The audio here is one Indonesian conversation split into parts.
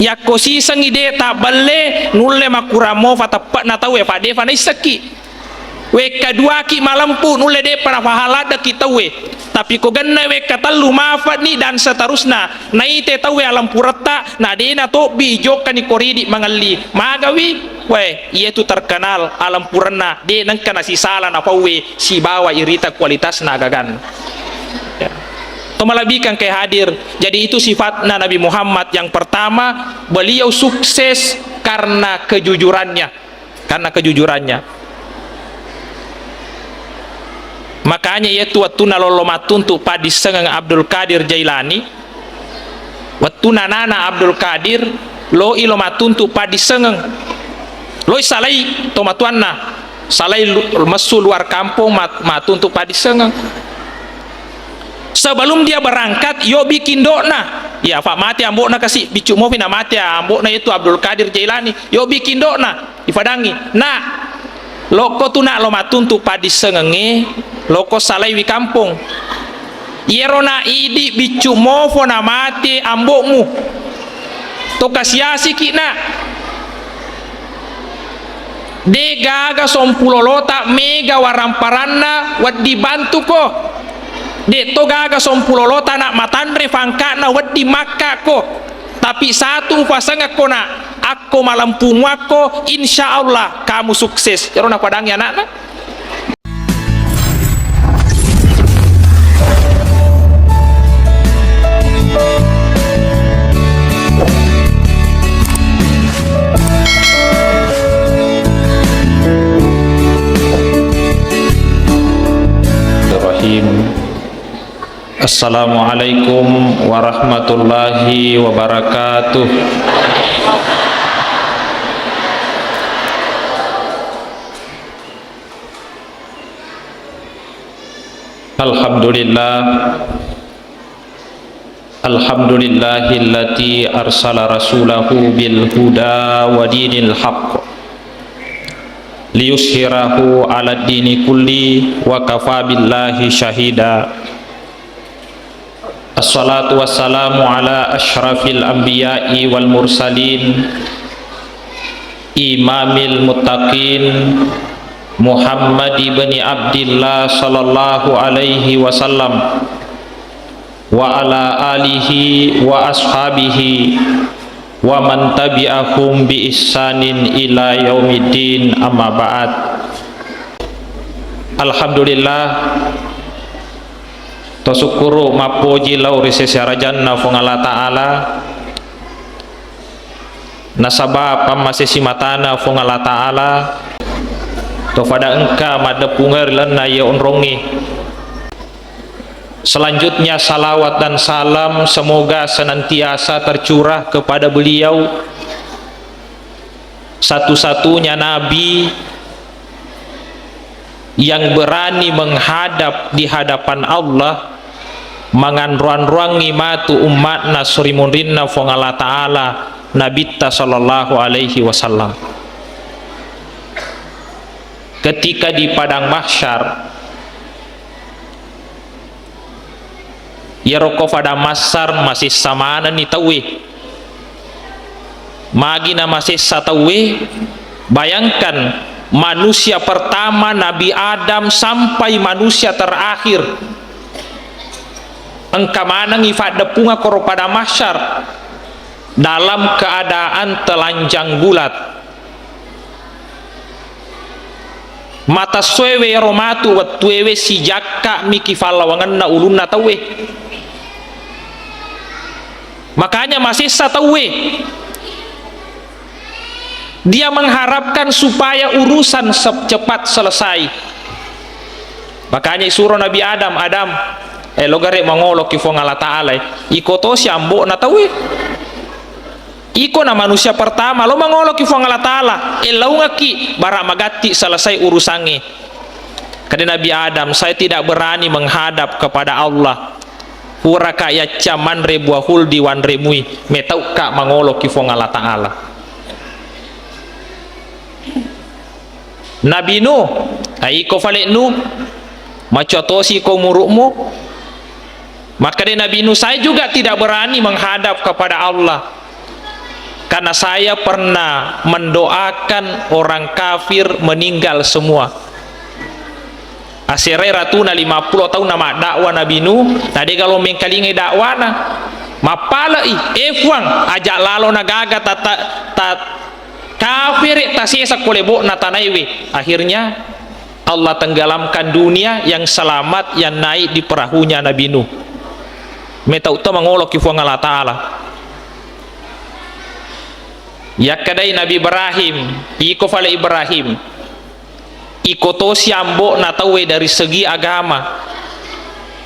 ya kosi sangi de tak bale nulle makuramo fatapat na tawe fa de fa na isaki we kedua ki malampu nulle de para fahalada kita we tapi ko ganna we katalu mafat ni dan seterusnya na ite tawe alam purata na de na to bijok kan koridi mangali magawi we itu terkenal alam purana de nang kana si sala na pawe si bawa irita kualitas na gagan ya. Melebihkan ke hadir. Jadi itu sifatnya Nabi Muhammad. Yang pertama, beliau sukses karena kejujurannya. Makanya yaitu waktu nalolo matuntu padi sengang Abdul Qadir Jailani, waktu nana Abdul Qadir lo ilo matuntu padi sengang lo salai tomatuanna salai mesu luar kampung matuntu padi sengang. Sebelum dia berangkat, yo bikin doa. Ya, Pak mati ambok na kasih bicu mau na mati ambok na itu Abdul Qadir Jailani. Yo bikin doa dipadangi. Nah, loko tu nak lo matuntu padi sengenge, loko salai wi kampung. Yerona idi bicu mau na mati ambokmu. To kasiasi kina. De gaga sompulolota mega waramparana wad dibantu ko. De to gaga sompulolota nak matandre fangka na wadi makka ko tapi satu pasanga ko na aku malampungu ako insya Allah kamu sukses jaro na padangi anak na Assalamualaikum warahmatullahi wabarakatuh. Alhamdulillah Alhamdulillahillati arsala rasulahu bil huda wa dinil haqq liyushhirahu ala dini kulli wa kafa billahi syahida. Assalatu wassalamu ala ashrafil anbiya'i wal mursalin imamil muttaqin Muhammad ibn Abdillah sallallahu alaihi wasallam wa ala alihi wa ashabihi wa man tabi'ahum bi ihsanin ila yaumiddin amma ba'd. Alhamdulillah to syukuru mapoji lau risesarajan na fungala ta'ala nasabab masih matana fungala ta'ala to pada engka madepungar lana ya unrongi. Selanjutnya salawat dan salam semoga senantiasa tercurah kepada beliau satu-satunya nabi yang berani menghadap di hadapan Allah manganruan-ruangi matu umat nasurimunrinna fongala ta'ala nabita sallallahu alaihi wasallam. Ketika di padang mahsyar ya roko pada masar masih samana ni tawe magina masih satawe. Bayangkan manusia pertama Nabi Adam sampai manusia terakhir engka manang ifat depunga koro pada mahsyar dalam keadaan telanjang bulat mata suewe romatu watuewe si jakka miki falawangan na ulunna tawe. Makanya masih satawe dia mengharapkan supaya urusan cepat selesai. Makanya suruh Nabi Adam logare mangolo kifo ngala ta'ala iko to siambo na tawe iko na manusia pertama lo mangolo kifo ngala ta'ala laungaki bara magati selesai urusannya. Karena Nabi Adam, saya tidak berani menghadap kepada Allah hura kaya caman rebuahul diwan remui metau ka mangolo kifo ngala ta'ala. Nabi Nuh ai ko fale Nuh macotosi ko murukmu. Maka dari Nabi Nuh saya juga tidak berani menghadap kepada Allah karena saya pernah mendoakan orang kafir meninggal semua. Asirai ratuna 50 tahun nama dakwah Nabi Nuh. Tadi kalau mengkalingi dakwah na mapalai efuang ajak lalo nagaga tat kafir tak sesa kolebo na tanaiwe. Akhirnya Allah tenggelamkan dunia, yang selamat yang naik di perahunya Nabi Nuh. Meta utama mangolok kifuang Allah Ta'ala. Ya kadai Nabi Ibrahim, iko fale Ibrahim, iko to siambo na tawe dari segi agama.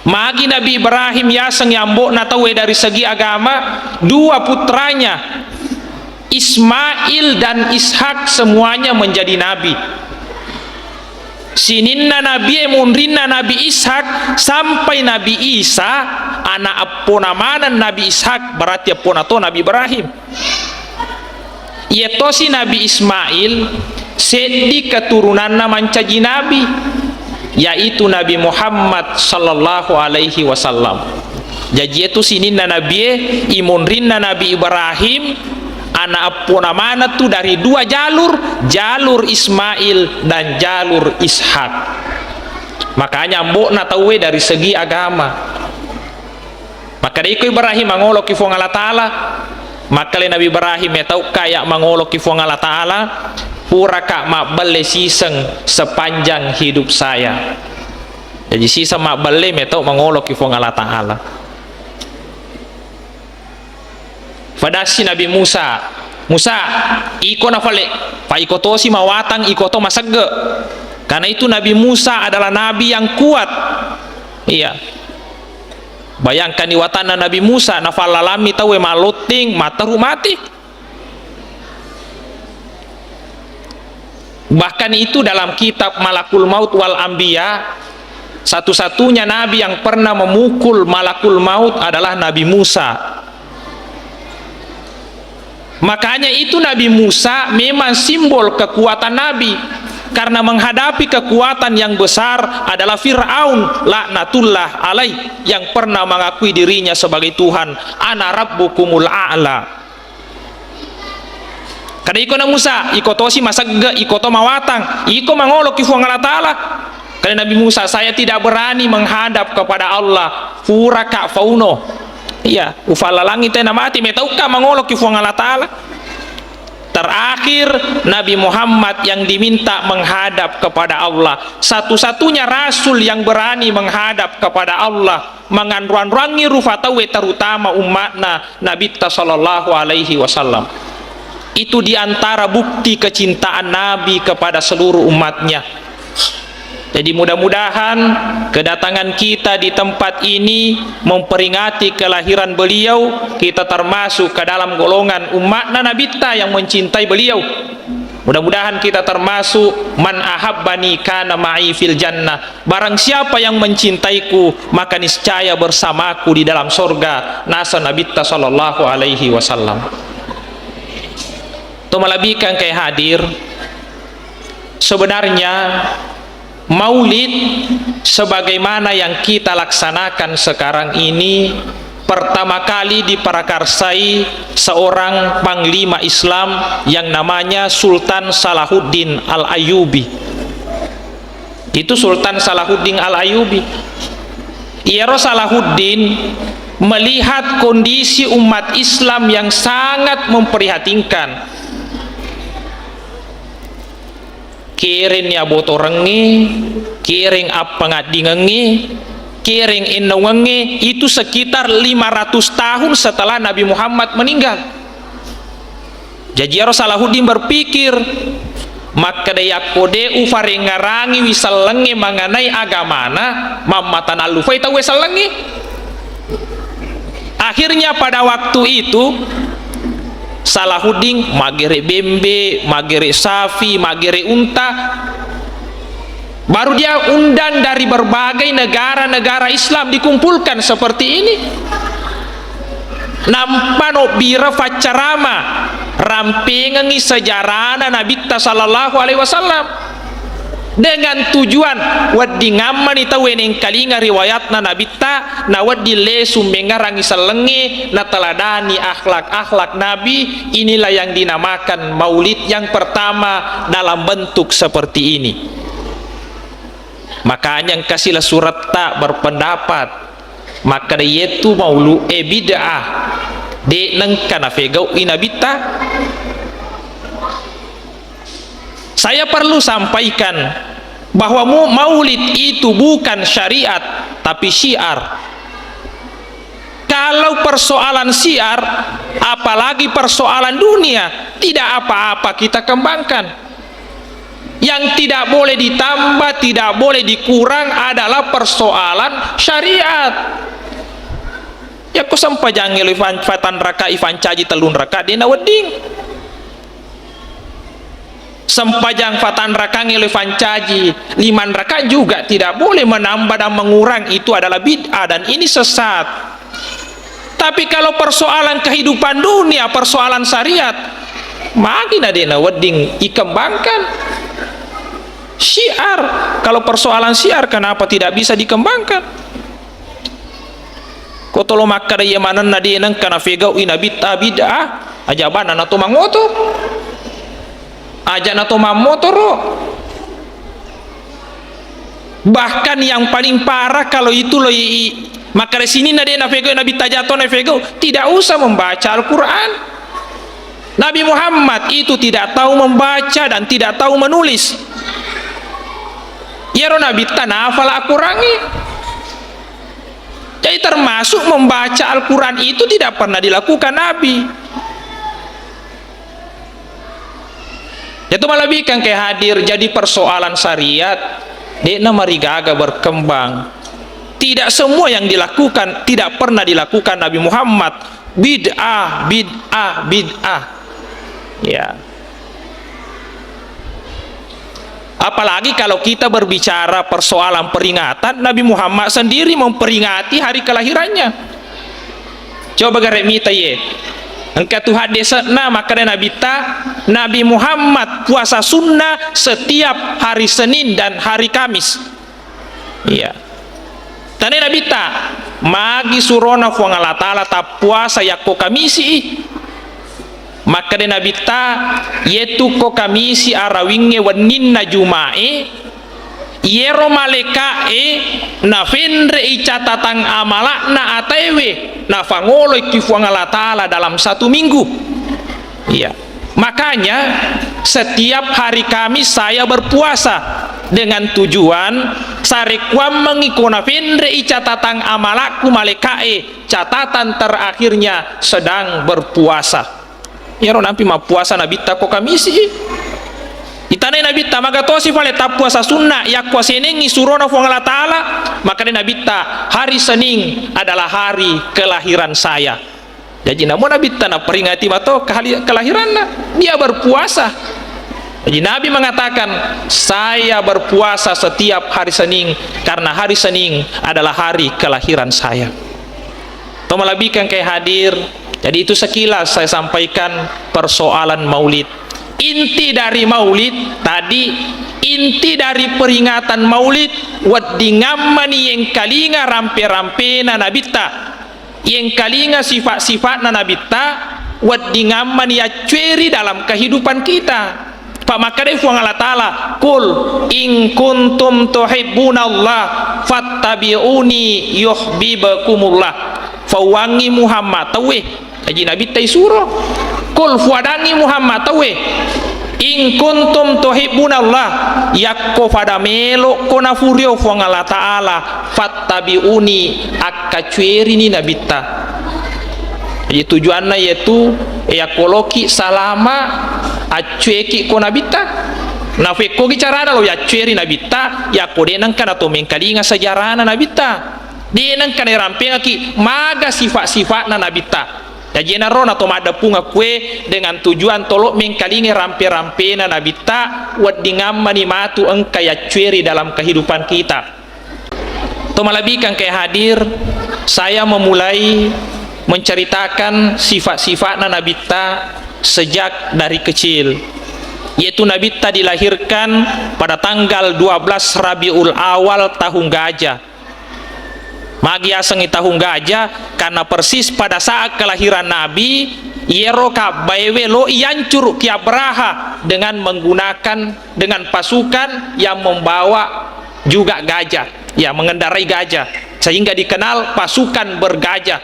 Magi Nabi Ibrahim yaseng yambo na tawe dari segi agama, dua putranya Ismail dan Ishak semuanya menjadi nabi. Sininna Nabi munrinna Nabi Ishak sampai Nabi Isa, anak aponamanan Nabi Ishak berarti aponato Nabi Ibrahim. Yaitu si Nabi Ismail sedi keturunanna mancaji Nabi, yaitu Nabi Muhammad sallallahu alaihi wasallam. Jadi itu sininna Nabi imunrinna Nabi Ibrahim, anak aponamana tu dari dua jalur, jalur Ismail dan jalur Ishak. Makanya mbok na tawe dari segi agama. Maka dari itu Ibrahim mangolok kifuang Allah Ta'ala. Maka Nabi Ibrahim ya tahu kayak mangolok kifuang Allah Ta'ala, pura kak makbale siseng sepanjang hidup saya. Jadi sisa makbale ya tahu mangolok kifuang Allah Ta'ala. Fadasi Nabi Musa, iko nafale pa iko to si mawatang iko to masagge. Karena itu Nabi Musa adalah nabi yang kuat. Iya. Bayangkan di watana Nabi Musa nafalalami tawe maluting mataru mati. Bahkan itu dalam kitab Malakul Maut wal Anbiya, satu-satunya nabi yang pernah memukul malakul maut adalah Nabi Musa. Makanya itu Nabi Musa memang simbol kekuatan Nabi, karena menghadapi kekuatan yang besar adalah Fir'aun laknatullah alaih, yang pernah mengakui dirinya sebagai Tuhan. Ana rabbukumul a'la. Karena iko na Musa iko tosi masagga iko to mawatang iko mangolok kifuang Allah Ta'ala. Karena Nabi Musa, saya tidak berani menghadap kepada Allah pura ka fauno. Iya, ufala langit na mati metauka mangolok kifuang Allah Ta'ala. Terakhir Nabi Muhammad yang diminta menghadap kepada Allah, satu-satunya rasul yang berani menghadap kepada Allah, menganruan-ruangi rufatawe terutama umatna Nabi sallallahu alaihi wasallam. Itu diantara bukti kecintaan Nabi kepada seluruh umatnya. Jadi mudah-mudahan kedatangan kita di tempat ini memperingati kelahiran beliau, kita termasuk ke dalam golongan umat Nabi yang mencintai beliau. Mudah-mudahan kita termasuk man ahabbani kana ma'i fil jannah. Barang siapa yang mencintaiku maka niscaya bersamaku di dalam surga. Nasa Nabi sallallahu alaihi wasallam. Itu melebihkan kayak hadir. Sebenarnya Maulid sebagaimana yang kita laksanakan sekarang ini pertama kali diprakarsai seorang panglima Islam yang namanya Sultan Salahuddin Al-Ayyubi. Itu Sultan Salahuddin Al-Ayyubi. Iyaro Salahuddin melihat kondisi umat Islam yang sangat memprihatinkan. Kiring ya botorengi, kiring apa ngadingengi, kiring inawengi, itu sekitar 500 tahun setelah Nabi Muhammad meninggal. Jadi Salahuddin berpikir, maka daya kode ufare ngarangi wisalengi mengenai agamana mamatan alufai tahu wisalengi. Akhirnya pada waktu itu Salahuddin magere bembe, magere sapi, magere unta. Baru dia undang dari berbagai negara-negara Islam dikumpulkan seperti ini. Nampano bira facarama rampingangi sejarah Nabi sallallahu alaihi wasallam. dengan tujuan waddi ngammani tawe ning kalinga riwayatna nabi ta na waddi lesu mengarangi selenge na teladani akhlak-akhlak nabi. Inilah yang dinamakan maulid yang pertama dalam bentuk seperti ini. Makanya kasihlah surat tak berpendapat maka yaitu maulu bid'ah de nang kana fegau inabita. Saya perlu sampaikan bahwa maulid itu bukan syariat tapi syiar. Kalau persoalan syiar, apalagi persoalan dunia, tidak apa-apa kita kembangkan. Yang tidak boleh ditambah, tidak boleh dikurang adalah persoalan syariat. Ya kau sampai jangan fatan raka ifan caji telun raka dia nawading. Sempajang fatan raka ngelefan caji 5 raka juga tidak boleh menambah dan mengurang, itu adalah bid'ah dan ini sesat. Tapi kalau persoalan kehidupan dunia, persoalan syariat, makin ada wedding dikembangkan. Syiar, kalau persoalan syiar kenapa tidak bisa dikembangkan? Kau tolong maka dia mana nadi nang kana fegau ina bid'ah ajaban anak tu mangoto aja nato mamotoro. Bahkan yang paling parah kalau itu loh, maka di sini nade nafego nabi tajato nafego tidak usah membaca Al-Quran. Nabi Muhammad itu tidak tahu membaca dan tidak tahu menulis. Ya nabi tanafal Al-Qurangi. Jadi termasuk membaca Al-Quran itu tidak pernah dilakukan Nabi. Itu malah bikin kayak hadir jadi persoalan syariat dia marigaga berkembang. Tidak semua yang dilakukan tidak pernah dilakukan Nabi Muhammad. Bid'ah ya. Apalagi kalau kita berbicara persoalan peringatan, Nabi Muhammad sendiri memperingati hari kelahirannya. Coba garemita ye engkau Tuhan desa maka Nabi Muhammad puasa sunnah setiap hari Senin dan hari Kamis. Iya. Tane Nabi ta magi surona fuang Allah Ta'ala ta puasa yakko kamisi. Maka Nabi ta yetu ko kamisi arawinge waninna jumae yero malekae na fendre icatatang amalak na atewe na fangolo ikifuang Allah Ta'ala dalam 1 minggu. Iya. Makanya setiap hari Kamis saya berpuasa dengan tujuan sarekwam mengikona fendre icatatang amalakku malekae catatan terakhirnya sedang berpuasa. Yero nampi ma puasa Nabi ta ko kamisi. Itane Nabi ta magatosi fale ta puasa sunnah yakwa senengi surona fuang Allah Ta'ala. Maka Nabi ta hari Senin adalah hari kelahiran saya. Jadi namun Nabi ta na peringati mato kelahiranna dia berpuasa. Jadi Nabi mengatakan saya berpuasa setiap hari Senin karena hari Senin adalah hari kelahiran saya. Toma lebihkan kayak hadir. Jadi itu sekilas saya sampaikan persoalan maulid. Inti dari maulid tadi, inti dari peringatan maulid waddi ngammani yang kalinga rampe-rampe na nabita, yang kalinga sifat-sifat na nabita waddi ngammani acueri dalam kehidupan kita. Pak makare fuang Allah Ta'ala kul in kuntum tuhibbunallah fattabi'uni yuhibbukumullah. Fawangi Muhammad tawe aji nabi tai surah kul fuadangi Muhammad tawe in kuntum tuhibbunallah yakko fada melo kona furio fuang Allah Ta'ala fattabi'uni akka cueri ni nabita. Jadi tujuannya yaitu koloki salama acueki ko nabita na feko gicarana lo ya cueri nabita ya kodenang kana to mengkalinga sejarahna nabita denang kana rampenga ki maga sifat-sifat na nabita. Jadi narona to mada punga kue dengan tujuan tolok mengkalinge rampe-rampe na nabita waddi ngammani matu engka ya cueri dalam kehidupan kita. To malabikan kayak hadir saya memulai menceritakan sifat-sifat na nabita sejak dari kecil. yaitu Nabi ta dilahirkan pada tanggal 12 Rabiul Awal tahun gajah. Magi asangi tahun gajah karena persis pada saat kelahiran Nabi Yero Ka'bah lo iancur ki Abraha dengan pasukan yang membawa juga gajah, ya, mengendarai gajah, sehingga dikenal pasukan bergajah.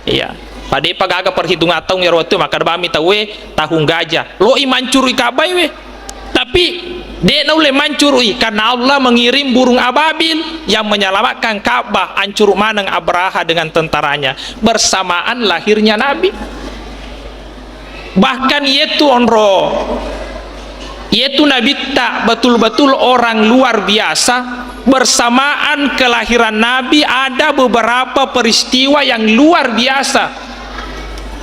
Ya, pada pagaga perhitungan tahun Yero itu maka bami tahu tahun gajah lo imancuri Ka'bah tapi dia naule mancurui karena Allah mengirim burung ababil yang menyelamatkan Ka'bah ancur manang Abraha dengan tentaranya bersamaan lahirnya Nabi. Bahkan yaitu Nabi tak betul-betul orang luar biasa. Bersamaan kelahiran Nabi ada beberapa peristiwa yang luar biasa.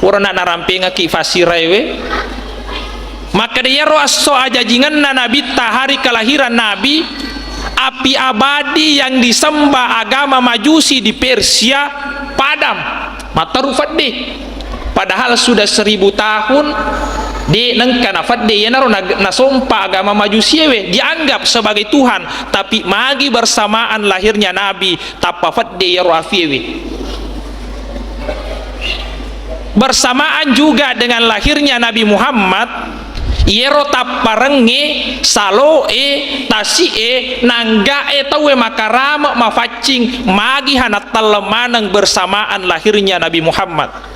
Orang nak narampenga ki fasiraiwe. Maka dia roaso ajajingan Nabi tak hari kelahiran Nabi, api abadi yang disembah agama Majusi di Persia padam. Matarufat deh. Padahal sudah 1000 tahun di nengkana fadde yenaro nasompa agama Majusi dianggap sebagai Tuhan, tapi magi bersamaan lahirnya Nabi tapa fadde yaro afiwe. Bersamaan juga dengan lahirnya Nabi Muhammad yero taparenge saloe tasie nanggae tawe makarama mafacing magi hanat talemanang bersamaan lahirnya Nabi Muhammad.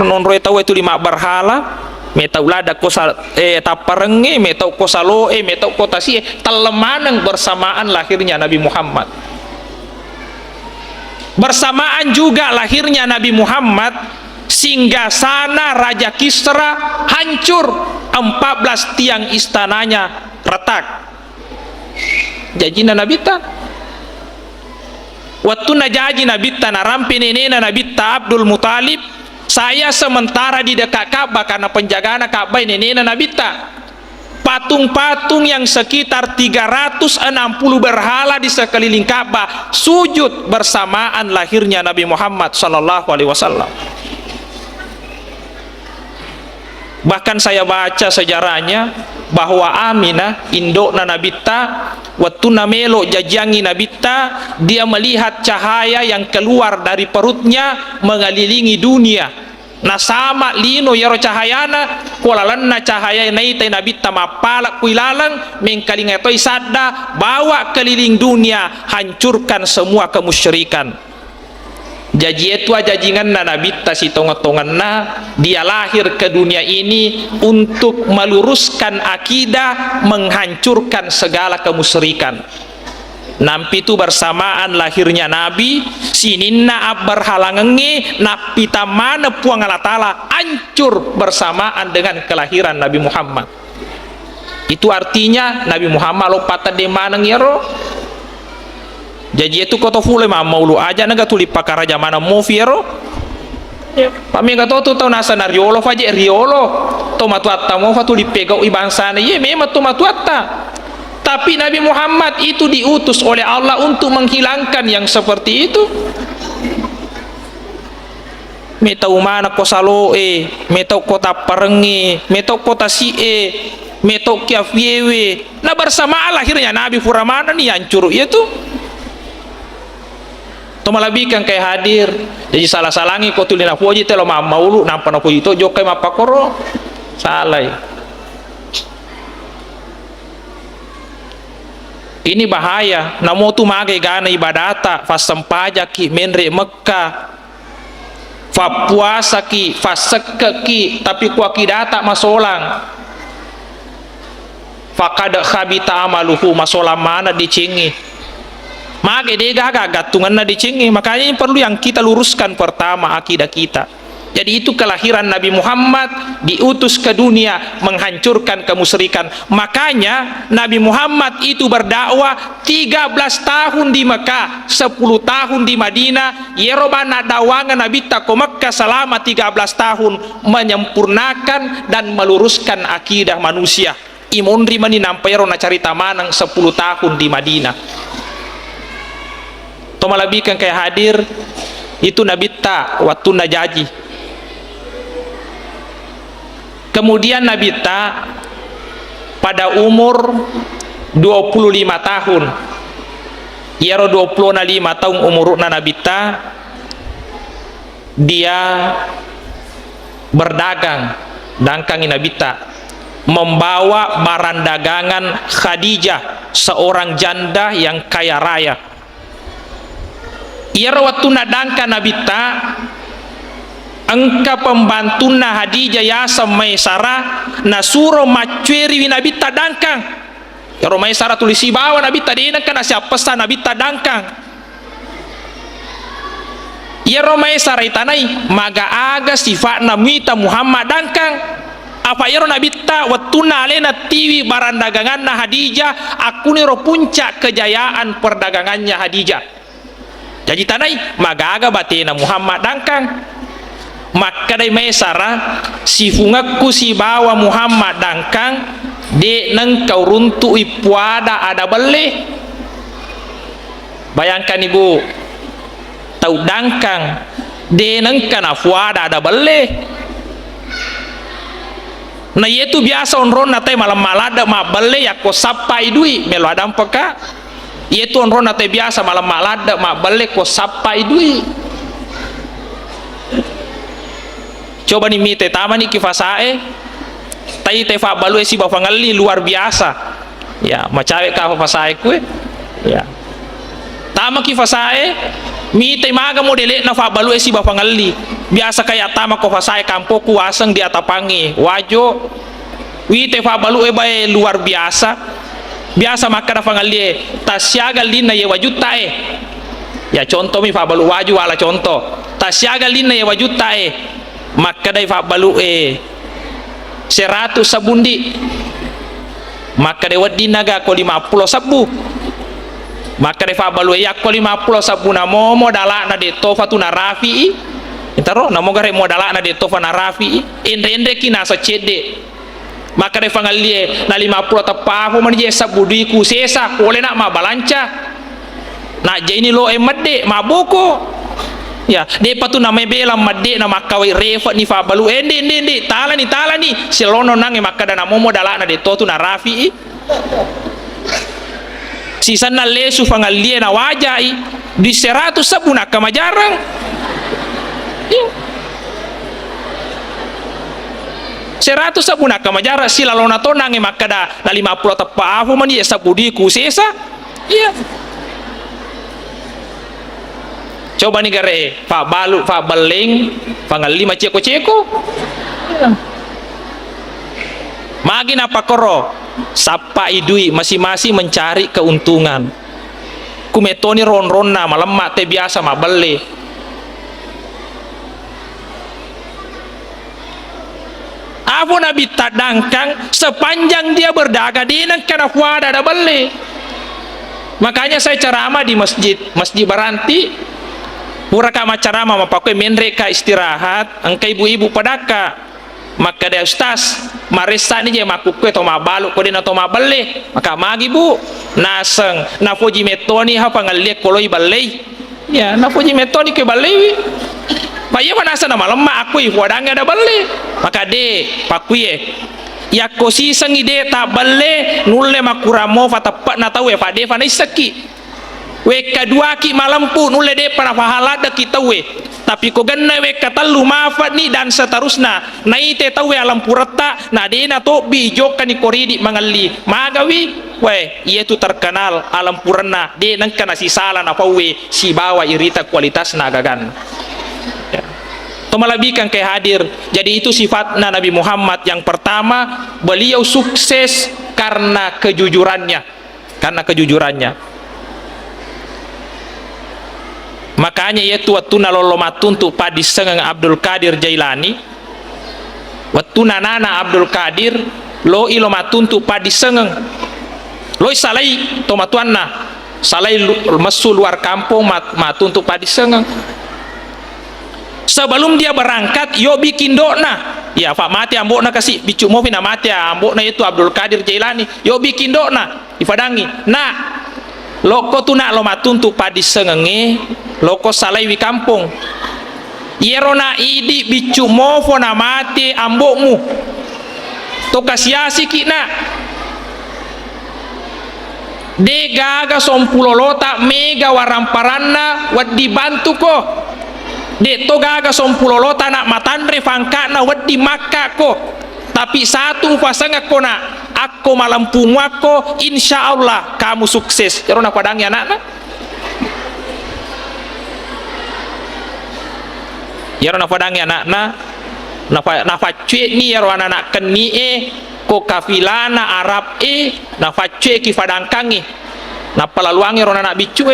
Non roe tahu itu lima berhala metau lada kosa taparenge metau kosaloe metau kota si telemanang bersamaan lahirnya Nabi Muhammad. Bersamaan juga lahirnya Nabi Muhammad singgasana Raja Kisra hancur, 14 tiang istananya retak. Jajina Nabi ta waktu najaji Nabi ta narampi nenena Nabi ta Abdul Muthalib, saya sementara di dekat Ka'bah karena penjagaan Ka'bah ini Nabi tak patung-patung yang sekitar 360 berhala di sekeliling Ka'bah sujud bersamaan lahirnya Nabi Muhammad sallallahu alaihi wasallam. Bahkan saya baca sejarahnya bahwa Aminah indokna Nabi ta waktu namelo jajangi Nabi ta dia melihat cahaya yang keluar dari perutnya mengelilingi dunia. Nah sama lino yaro cahayana kolalanna cahaya naitai Nabi ta mapalak kuilalang mengkalingetoi sadda bawa keliling dunia hancurkan semua kemusyrikan. Jadi itu ajajingan Nabi ta si tonga-tonganna dia lahir ke dunia ini untuk meluruskan akidah, menghancurkan segala kemusyrikan. Nampi itu bersamaan lahirnya Nabi sininna berhalangenge napita mana puang Allah Ta'ala hancur bersamaan dengan kelahiran Nabi Muhammad. Itu artinya Nabi Muhammad lopata de manang yaro. Jadi itu kota fule maulu aja naga tuli pakar raja mana mofiero. Pami enggak tahu tuh nasa na riolo faje riolo. Tomatuatta mo fa tuli pegau ibansana ye memang tomatuatta. Tapi Nabi Muhammad itu diutus oleh Allah untuk menghilangkan yang seperti itu. Metau mana kosaloe, metau kota parengi, metau kota sie, metau kiafiewe. Nah bersamaan lahirnya Nabi Furamana nih hancur itu. Tomalabikan kayak hadir. Jadi salah-salangi kau tulina puji telo maulu nampak na puji to jokai mapakoro. Salah. Ini bahaya. Namo tu magai gana ibadata fas sempaja ki menre Mekah. Fa puasa ki fas sekek ki tapi kuaki data masolang. Fakada khabita amaluhu masolam mana dicingi. Magai dega gatungan na dicingi. Makanya ini perlu yang kita luruskan pertama akidah kita. Jadi itu kelahiran Nabi Muhammad diutus ke dunia menghancurkan kemusyrikan. Makanya Nabi Muhammad itu berdakwah 13 tahun di Mekah, 10 tahun di Madinah. Yerobana dawangan Nabi ta ko Mekah selama 13 tahun menyempurnakan dan meluruskan akidah manusia. Imundri mani nampayro na carita manang 10 tahun di Madinah. Tomalabikan kayak hadir itu Nabi ta waktu najaji. Kemudian Nabi ta pada umur 25 tahun, iaro 25 tahun umurna Nabi ta, dia berdagang dangkangi Nabi ta, membawa barang dagangan Khadijah, seorang janda yang kaya raya. Iaro waktu nadangkan Nabi ta, engka pembantuna Khadijah Yasa Maisarah nasuro macueri wi Nabi ta dangkang. Yaro Maisarah tulisi bawa Nabi ta dina kana siapa pesan Nabi ta dangkang. Yaro Maisarah itanai maga aga sifatna mita Muhammad dangkang. Apa yaro Nabi ta watuna alena tiwi barang daganganna Khadijah, aku ni ro puncak kejayaan perdagangannya Khadijah. Jadi tanai maga aga batena Muhammad dangkang. Maka dari Maisarah si fungaku si bawa Muhammad dangkang de nang kau runtu ipuada ada beli. Bayangkan ibu, tahu dangkang de nang kana fuada ada beli. Nah itu biasa onron nate malam malada ma beli ya ko sapai dui melo adam peka. Itu onron nate biasa malam malada ma beli ko sapai dui. Coba nih mite taman nih kifasae tai tefa balu si bafangali luar biasa ya macawe ka fasae kue ya tama kifasae mite maga modele na fa balu si bafangali biasa kayak tama ko fasae kampo kuaseng di atapangi wajo wi tefa balu bae luar biasa biasa maka na fangali tasyaga lina ye wajutae ya contoh mi fa balu waju ala contoh tasyaga lina ye wajutae maka dai fa balu 100 sabundi maka dai wadi naga ko 50 sabu maka dai fa balu ya ko 50 sabu na momo dala na de tofa tu na rafi intaro na mo gare mo dala na de tofa na rafi ende kina sa cede maka dai fangalie na 50 tapaho man je sabu di ku sesa ko le na ma balanca na je ini lo emade maboko ya de patu na mebela madde na makawai refa ni fa balu ende tala ni silono nange makada na momo dala na de totu na rafi sisan na lesu fangalie na wajai di 100 sabuna kama jarang 100 sabuna kama jarang silalona to nange makada na 50 tapa afu mani sabudi ku sesa iya. Coba nih gare fa balu fa beling fangali maceko magi apa koro sapa idui masing-masing mencari keuntungan kumetoni ron-ronna malam te biasa ma beli afu Nabi tadangkang sepanjang dia berdagang di nang kana fuada ada beli. Makanya saya ceramah di masjid Baranti pura kama carama mapakwe menreka istirahat angka ibu-ibu padaka maka dia ustaz marisa ni je makukwe to mabalu ko dina to mabale maka magi bu naseng na foji metoni ha pangalle koloi balei ya na foji metoni ke balei pa iya manasa na malam ma aku wadanga ada bale maka de pakuye ya kosi sangi de ta bale nulle makuramo fatappa na tawe pa de fa na isaki weka dua ki malampu nulle de para fahalada kita we tapi ko ganna weka tallu mafat ni dan seterusnya naite tawe alam purata na dena to bijokan ni koridi mangalli magawi we itu terkenal alam purana de nang kana si sala na pawe si bawa irita kualitas na gagan ya. To malabikan kay hadir jadi itu sifatnya Nabi Muhammad yang pertama beliau sukses karena kejujurannya makanya yaitu waktu nalolo matuntu padi sengang Abdul Qadir Jailani waktu nana Abdul Qadir lo ilo matuntu padi sengang lo salai to matuanna salai masu luar kampung matuntu padi sengang sebelum dia berangkat yo bikin dona ya pak mati ambok na kasih bicu mofi na mati ambok na itu Abdul Qadir Jailani yo bikin dona ifadangi nah loko tuna lo matuntu padi sengenge loko salai wi kampung yerona idi bicu mofo na mati ambokmu to kasiasi kina de gaga sompulolota mega waramparanna waddi bantu ko de to gaga sompulolota nak matandre fangka na waddi makka ko tapi satu pasanga ko na aku malampung ako insyaallah kamu sukses jaro na padangi anak-anak yaro na padangi anak-anak na facue ni yaro anak keni ko kafilana Arab na facue ki fadangkangi na palaluangi yaro anak bicu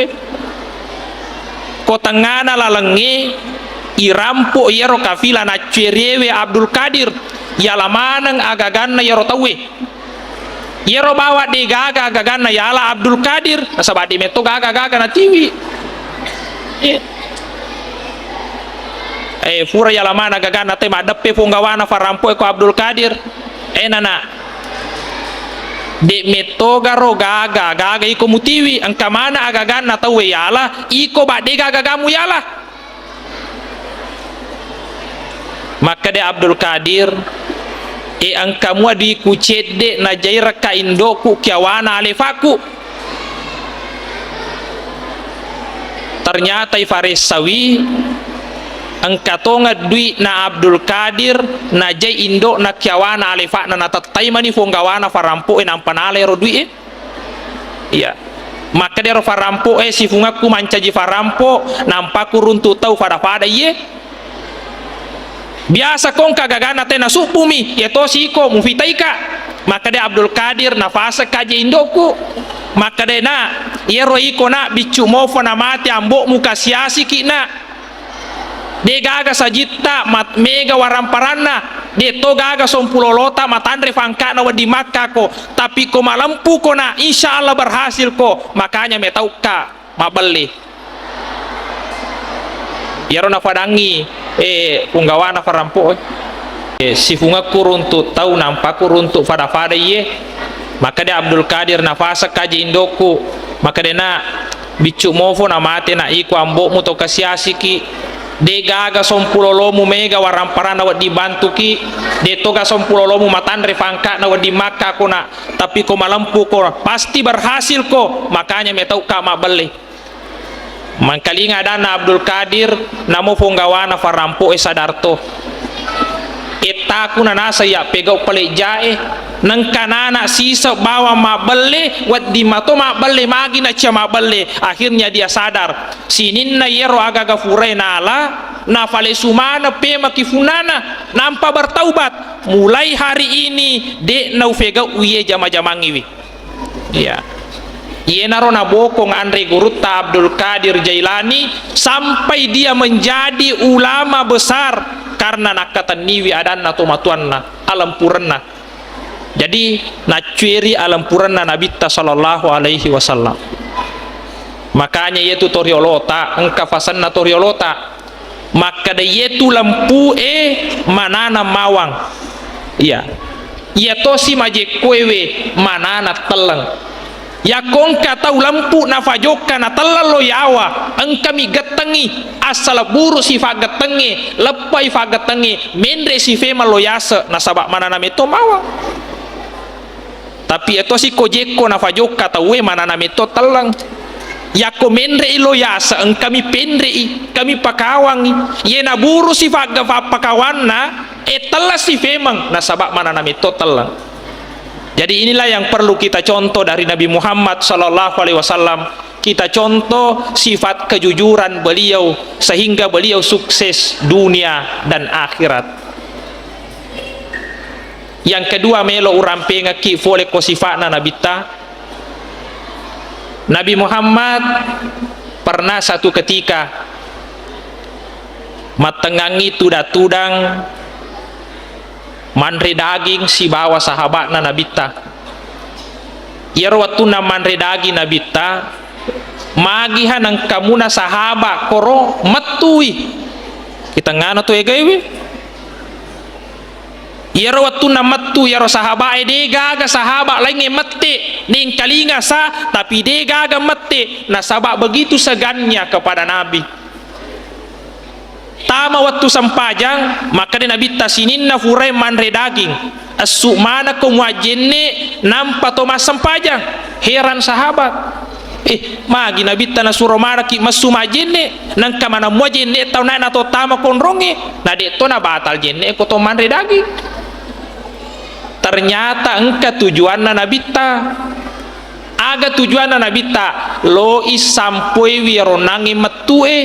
ko tangana lalengi irampo yaro kafila na cerewe Abdul Qadir yala manang agaganna yaro tawe yaro bawa de gaga agaganna yala Abdul Qadir nasabadi meto gaga na tiwi fura yala mana agaganna te madepe punggawana farampo ko Abdul Qadir nana de meto garo gaga iko mutiwi angka mana agaganna tawe yala iko bade gaga gamu yala maka de Abdul Qadir angka mua di kucede na jaira ka indoku kiawana alefaku ternyata Faresawi angka tonga dui na Abdul Qadir na jai indo na kiawana alefa na natatai mani fonggawana farampo nampanale ro dui iya maka de ro farampo si fungaku mancaji farampo nampaku runtu tau fada iye biasa kong kagagana tena supumi yato siko mufitaika maka de Abdul Qadir nafasa kaje indoku maka de na yero iko na bicu mofo na mati ambok muka siasi kina de gaga sajita mat mega waramparana de to gaga sompulolota matandre fangka na wadi Makkah ko tapi ko malampu ko na insyaallah berhasil ko makanya metauka mabeli yaro na fadangi punggawana farampo si funga kuruntu tau nampak kuruntu fada ye maka dia Abdul Qadir nafasa kaji indoku maka dia na bicu mofo na mate na iku ambok mu to kasiasi ki de gaga sompulolomu mega waramparana wadi bantu ki de toga sompulolomu matandre fangka na wadi Makkah ko na tapi ko malampu ko pasti berhasil ko makanya metau ka mabeli mangkalinga dana Abdul Qadir namo punggawana farampo sadarto etaku na nasa ya pegau pale jae nang kanana sisa bawa mabelle waddi mato mabelle magi na cia mabelle akhirnya dia sadar sinin na yero agaga furai nala na fale sumana pe makifunana nampa bertaubat mulai hari ini de nau pegau uye jama-jamangi wi ya yenaro na bokong Andre Gurutta Abdul Qadir Jailani sampai dia menjadi ulama besar karena nakatan niwi adanna tomatuanna alam puranna jadi nacueri alam puranna Nabi sallallahu alaihi wasallam makanya yaitu toriolota engka fasanna toriolota maka de yetu lampu manana mawang iya tosi maje kwewe manana teleng ya kongka tau lampu na fajoka na talalo yawa engkami getengi asal buru si fagetengi lepai fagetengi mendre si fema loyasa na sabak mana nameto mawa tapi itu si kojeko na fajoka tau mana nameto telang ya ko mendre iloyasa engkami pendre kami pakawangi ye na buru si pakawanna telas si femang na sabak mana nameto telang. Jadi inilah yang perlu kita contoh dari Nabi Muhammad sallallahu alaihi wasallam. Kita contoh sifat kejujuran beliau sehingga beliau sukses dunia dan akhirat. Yang kedua melo urampenga ki fole ko sifatna nabita. Nabi Muhammad pernah satu ketika matengangi tudang manre daging si bawa sahabatna nabita yar watuna manre daging nabita magihan ang kamuna sahaba koro matui kita ngana tu egawi yar watuna matu yar sahaba de gaga sahaba lain mati ning kalinga sa tapi de gaga mati nasaba begitu segannya kepada Nabi tama waktu sampajang maka de nabi tasinin na furai manre daging asu mana ko muajenne nampa to mas sampajang. Heran sahabat, magi nabi tana suro mana ki masu majenne nang kamana muajenne tau na to tama konronge na de to na batal jenne ko to manre daging. Ternyata engka tujuan na nabi ta aga tujuan na nabi ta lo isampoi wironangi metue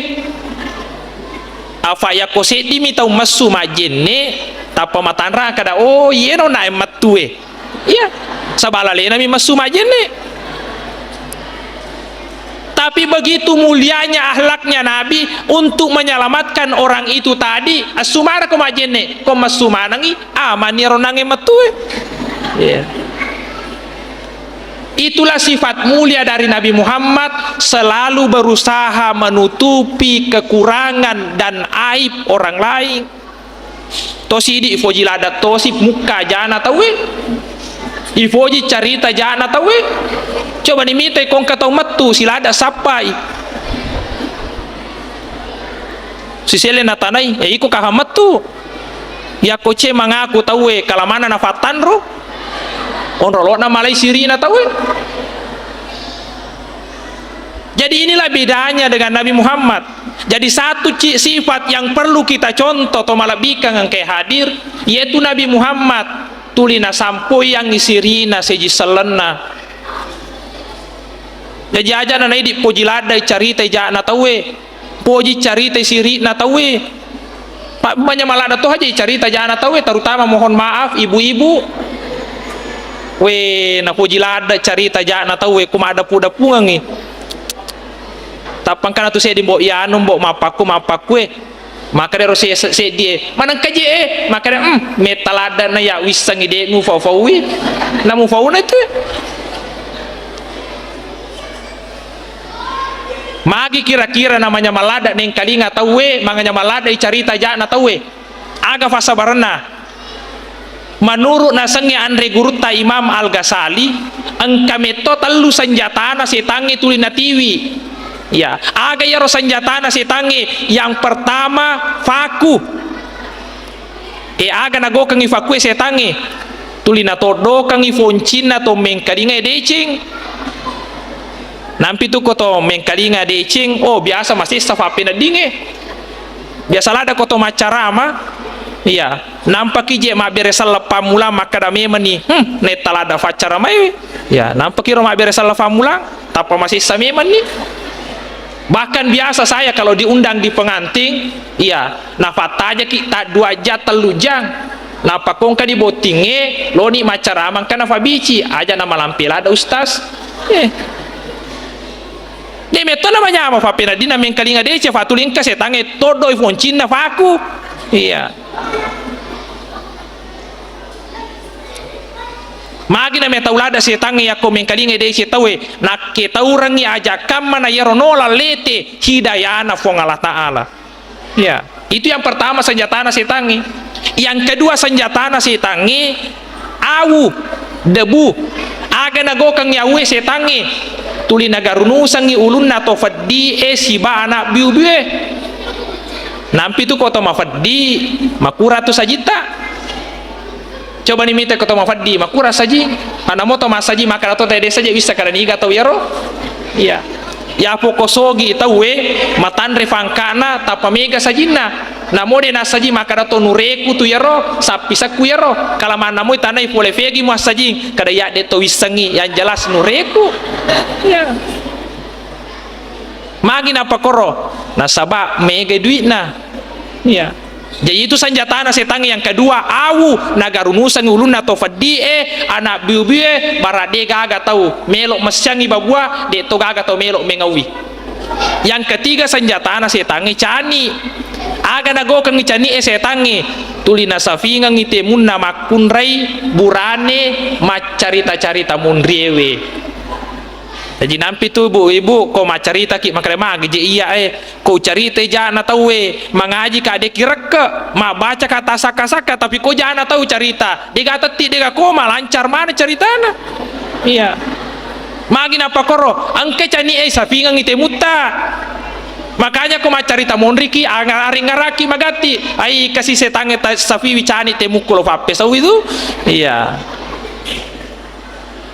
afaya ko sedi mi tau masu majenne tapa matanra kada oh yeno na matue iya sabalale nami masu majenne. Tapi begitu mulianya akhlaknya Nabi untuk menyelamatkan orang itu tadi asumara ko majenne ko masu manangi amani ronangi matue iya. Itulah sifat mulia dari Nabi Muhammad, selalu berusaha menutupi kekurangan dan aib orang lain. Tosi di ifoji lada tosi muka jana tawe, ifoji carita jana tawe. Coba nimita kong katau metu silada sapai. Si selena tanai, iko kahamatu. Ya koce mangaku tawe kalamana na fatanro. Onrolo na malai sirina tahu. Jadi inilah bedanya dengan Nabi Muhammad. Jadi satu sifat yang perlu kita contoh atau malabika yang kayak hadir yaitu Nabi Muhammad tulina sampo yang isirina seji selena. Jadi aja na di pojilada carita jana tahu, poji carita sirina tahu. Pak banyak malada tuh aja carita jana tahu, terutama mohon maaf ibu-ibu. We na pujilada carita jana tahu we kuma ada puda pungangi tapang kana tu se di mbok yanu mbok mapaku maka de se die manang kaje maka de metalada na ya wisangi de ngu fawi na mu fauna itu magi kira-kira namanya malada neng kalinga tahu we manganya malada carita jana tahu we aga fasa barana. Menurut nasangnya Andre Guruta Imam Al-Ghazali engkameto telu senjatana setangi tulina tiwi ya aga yaro senjatana setangi yang pertama faku aga nago kangi faku setangi tulina todo kangi foncina to mengkalinga decing nampi tu koto mengkalinga decing oh biasa masih safapena dinge biasa lada koto macarama iya nampak ije ma beresal pamula maka dame meni netalada facara mai ya nampak kira ma beresal pamula tapa masih same meni bahkan biasa saya kalau diundang di penganting iya nafat aja kita 2 jat 3 jang napa kongka di botinge loni macara mangkana fabici aja nama lampil ada ustaz dia meto namanya apa fapena dina mengkalinga dece fatulingka setange todo ifoncina faku iya magi na metaulada setange ya ko mengkalinga de setawe nak kita urangi aja kamana yaronola lete hidayana fong Allah Ta'ala ya itu yang pertama senjatana setange. Yang kedua senjatana setange awu debu aga nagokang yawe setange tuli nagarunusangi ulun na to faddi siba anak biu-biu nampi tu koto mafaddi makura tu sajita coba nimita koto mafaddi makura saji anamo to masaji makara to tede saja bisa karani ga tau yaro iya ya pokosogi tawe matanre fangkana tapa mega sajina namode nasaji makara to nureku tu yaro sapisaku yaro kalaman namo tanai pole fegi masaji kada ya de to wisangi yang jelas nureku ya magi napa koro nasaba mega duitna ya jadi itu senjata setangi. Yang kedua awu nagarunusan ulun atau faddi anak biu-biu barade gaga tahu melok mesyangi babua de to gaga tahu melok mengawi. Yang ketiga senjata setangi cani aga nago kang cani setangi tulina safinga ngite munna makunrai burane macarita-carita munriewe. Jadi nampi tu ibu ko macarita ki makare magi je iya ko carita jana tahu mangaji ka de kireke ma baca kata saka-saka tapi ko jana tahu carita diga teti diga koma lancar mana caritana iya magi napa koro angke cani safinga ngite mutta Makanya ko macarita mondri ki ari ngaraki magati ai kasih setange safi wicani temukul pape sau itu. Iya.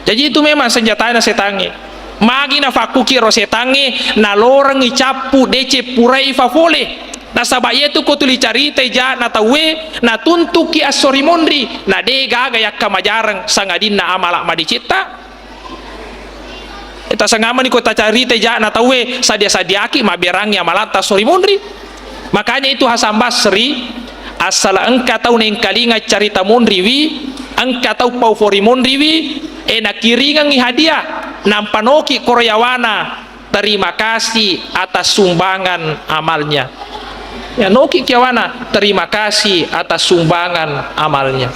Jadi itu memang senjatanya setange. Magi na fakuki ro setange na lorang icapu dece purai fafole. Na sabaya itu ko tuli carita ja na tawe na tuntuki asori mondri na de gaga yakka majarang sangadin na amala madicita. Eta sangama ni kota carita ja na tawe sadia-sadiaki maberang ya malata sori mondri. Makanya itu Hasan Basri asal engka tau neng kalinga carita mondri wi engka tau pau fori mondri wi na kiringan ngi hadiah nampanoki koryawana terima kasih atas sumbangan amalnya. Ya noki kiawana terima kasih atas sumbangan amalnya.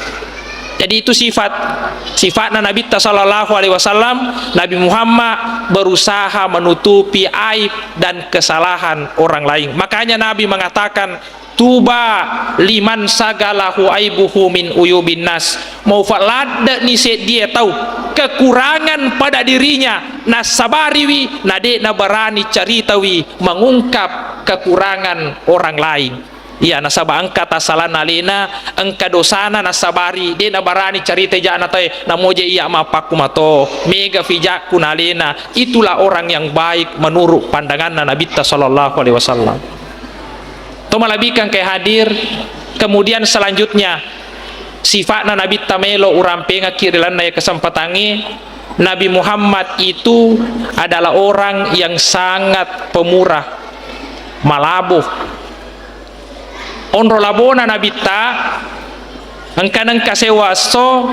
Jadi itu sifatnya Nabi sallallahu alaihi wasallam. Nabi Muhammad berusaha menutupi aib dan kesalahan orang lain. Makanya Nabi mengatakan tuba liman sagalahu aibuhu min uyubin nas. Mau falada ni dia tahu kekurangan pada dirinya nasabariwi nade nabarani caritawi mengungkap kekurangan orang lain. Iya nasaba angka tasalana lena angka dosana nasabari de nabarani carita jana tay namoje iya mapaku mato mega fijaku nalena. Itulah orang yang baik menurut pandangan Nabi sallallahu alaihi wasallam. Tomalabikan kayak hadir. Kemudian selanjutnya sifatna Nabi tamelo urampenga kirilan naya kesempatangi. Nabi Muhammad itu adalah orang yang sangat pemurah, malabuh. Onro labona Nabi ta engkanang kasewaso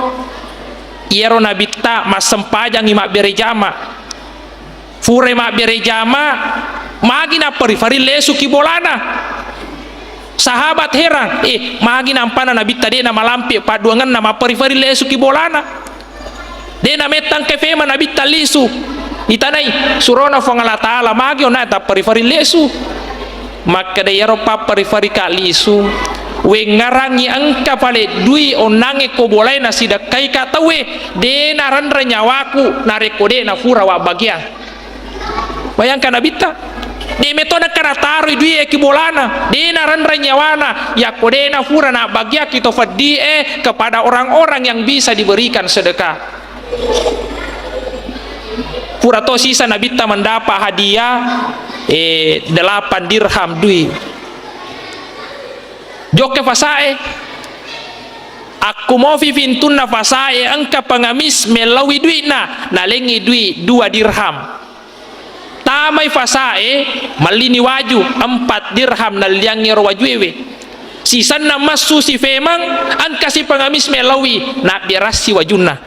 iero Nabi ta masempajang imak berejama fure mak berejama magi na perifari lesu kibolana. Sahabat heran magi nampana Nabi ta de na malampi paduangan nama perifari lesu kibolana de na metang kefema Nabi ta lisu itanai surona fangala taala magi ona ta perifari lesu. Maka de Eropa perifari kalisu we ngarangi angka pale dui onange ko bolai na sidakai katawe de narandra nyawaku narekode na fura wa bagian. Bayangkan Nabita de metode karataro dui ekibolana de narandra nyawana ya kode na fura na bagia kita fadie kepada orang-orang yang bisa diberikan sedekah. Purato sisa Nabita mendapat hadiah 8 dirham dui joke fasae aku mau fifintun na fasae angka pengamis melawi dui na lengi dui 2 dirham tamai fasae malini waju 4 dirham na liangi wajuewe sisan na masu si femang angka si pengamis melawi na birasi wajuna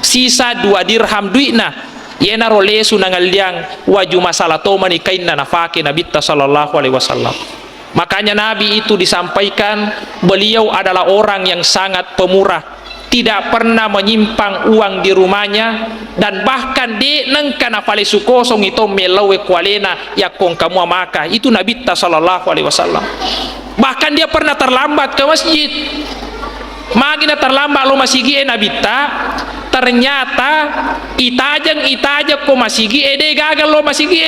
sisa 2 dirham dui na yena rolesu nangaliang waju masalah to manikain na nafake Nabi sallallahu alaihi wasallam. Makanya Nabi itu disampaikan beliau adalah orang yang sangat pemurah, tidak pernah menyimpang uang di rumahnya, dan bahkan di nengkana palesu kosong itu melawe kualena ya kong kamu maka itu Nabi sallallahu alaihi wasallam. Bahkan dia pernah terlambat ke masjid. Magina terlambat lo masigi Nabi ternyata itajang ko masigi de gagal lo masigi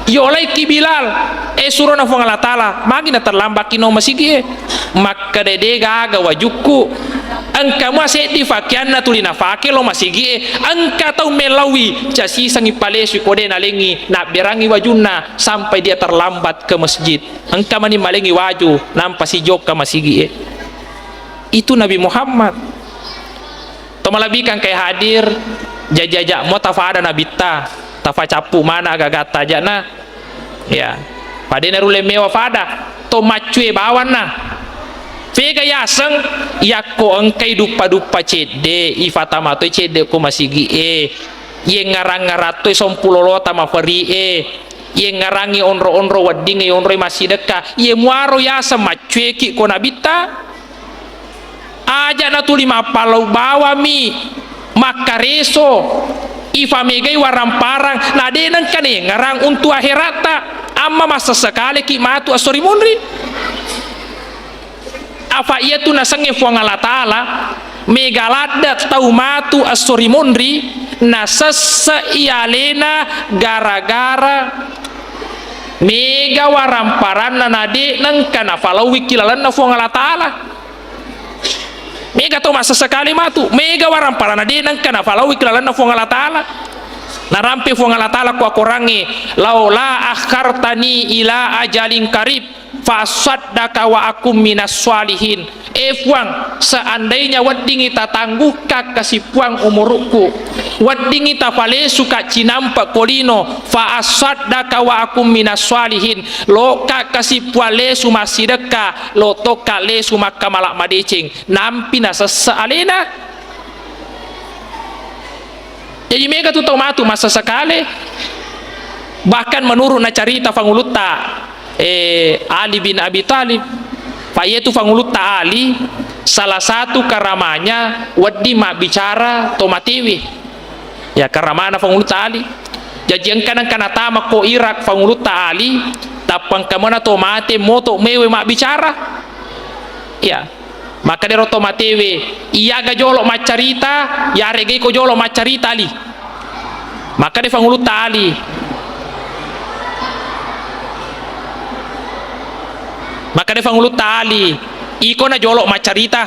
yolai ki Bilal suruh na fong Allah Ta'ala magina terlambat kino masigi maka de gaga wajuku angka masih di fakian na tulina fake lo masigi angka tau melawi casi sangi palesu kode na lengi na berangi wajuna sampai dia terlambat ke masjid angka mani malengi waju nampa si joka masigi itu Nabi Muhammad. Tomalabikan kayak hadir jajajak mau tafada Nabi tafa capu mana agak tajana ya pada nerule mewa fada to macue bawan na vega yaseng yakko engkai dupa cede ifatama to cede ko masigi ye ngarang ngarato sompulo tama fari ye ngarangi onro wadinge onro masih deka ye muaro yasa macue ki ko Nabi aja na tuli mapalau bawa mi makareso ifa megai waramparang na denan kane ngarang untuk akhirata amma masa sekali ki matu asori munri apa ia tu nasange fuang Allah Ta'ala megalada tau matu asori munri nasasa ialena gara-gara mega waramparan na nade nang kana falawi kilalan na fuang Allah Ta'ala. Mega to masa sekali matu mega waramparan nade nang kana falawi kilalan na fuang Allah Ta'ala. Narampe fuang Allah Ta'ala ku akurangi laula akhartani ila ajalin karib fasaddaka wa akum minas salihin. Fuang, seandainya wedding ita tangguhka kasih puang umurku, wedding ita fale suka cinampak kolino fa asaddaka wa akum minas salihin, lo ka kasih puale suma sideka lo toka le suma kamalak madecing nampi na sesalena. Jadi mega tu tau matu masa sekali, bahkan menurut na cerita fanguluta Ali bin Abi Thalib, Pak Yetu fanguluta Ali, salah satu karamanya wadi mak bicara tomatiwi, ya karamana fanguluta Ali. Jadi yang kanan kana tama ko Irak fanguluta Ali, tapang kamana tomate moto mewe mak bicara, ya. Maka dia rotomatewe iya ga jolo macarita ya rege ko jolo macarita Ali, maka dia fanguluta Ali. Maka dia fanguluta Ali iko na jolo macarita,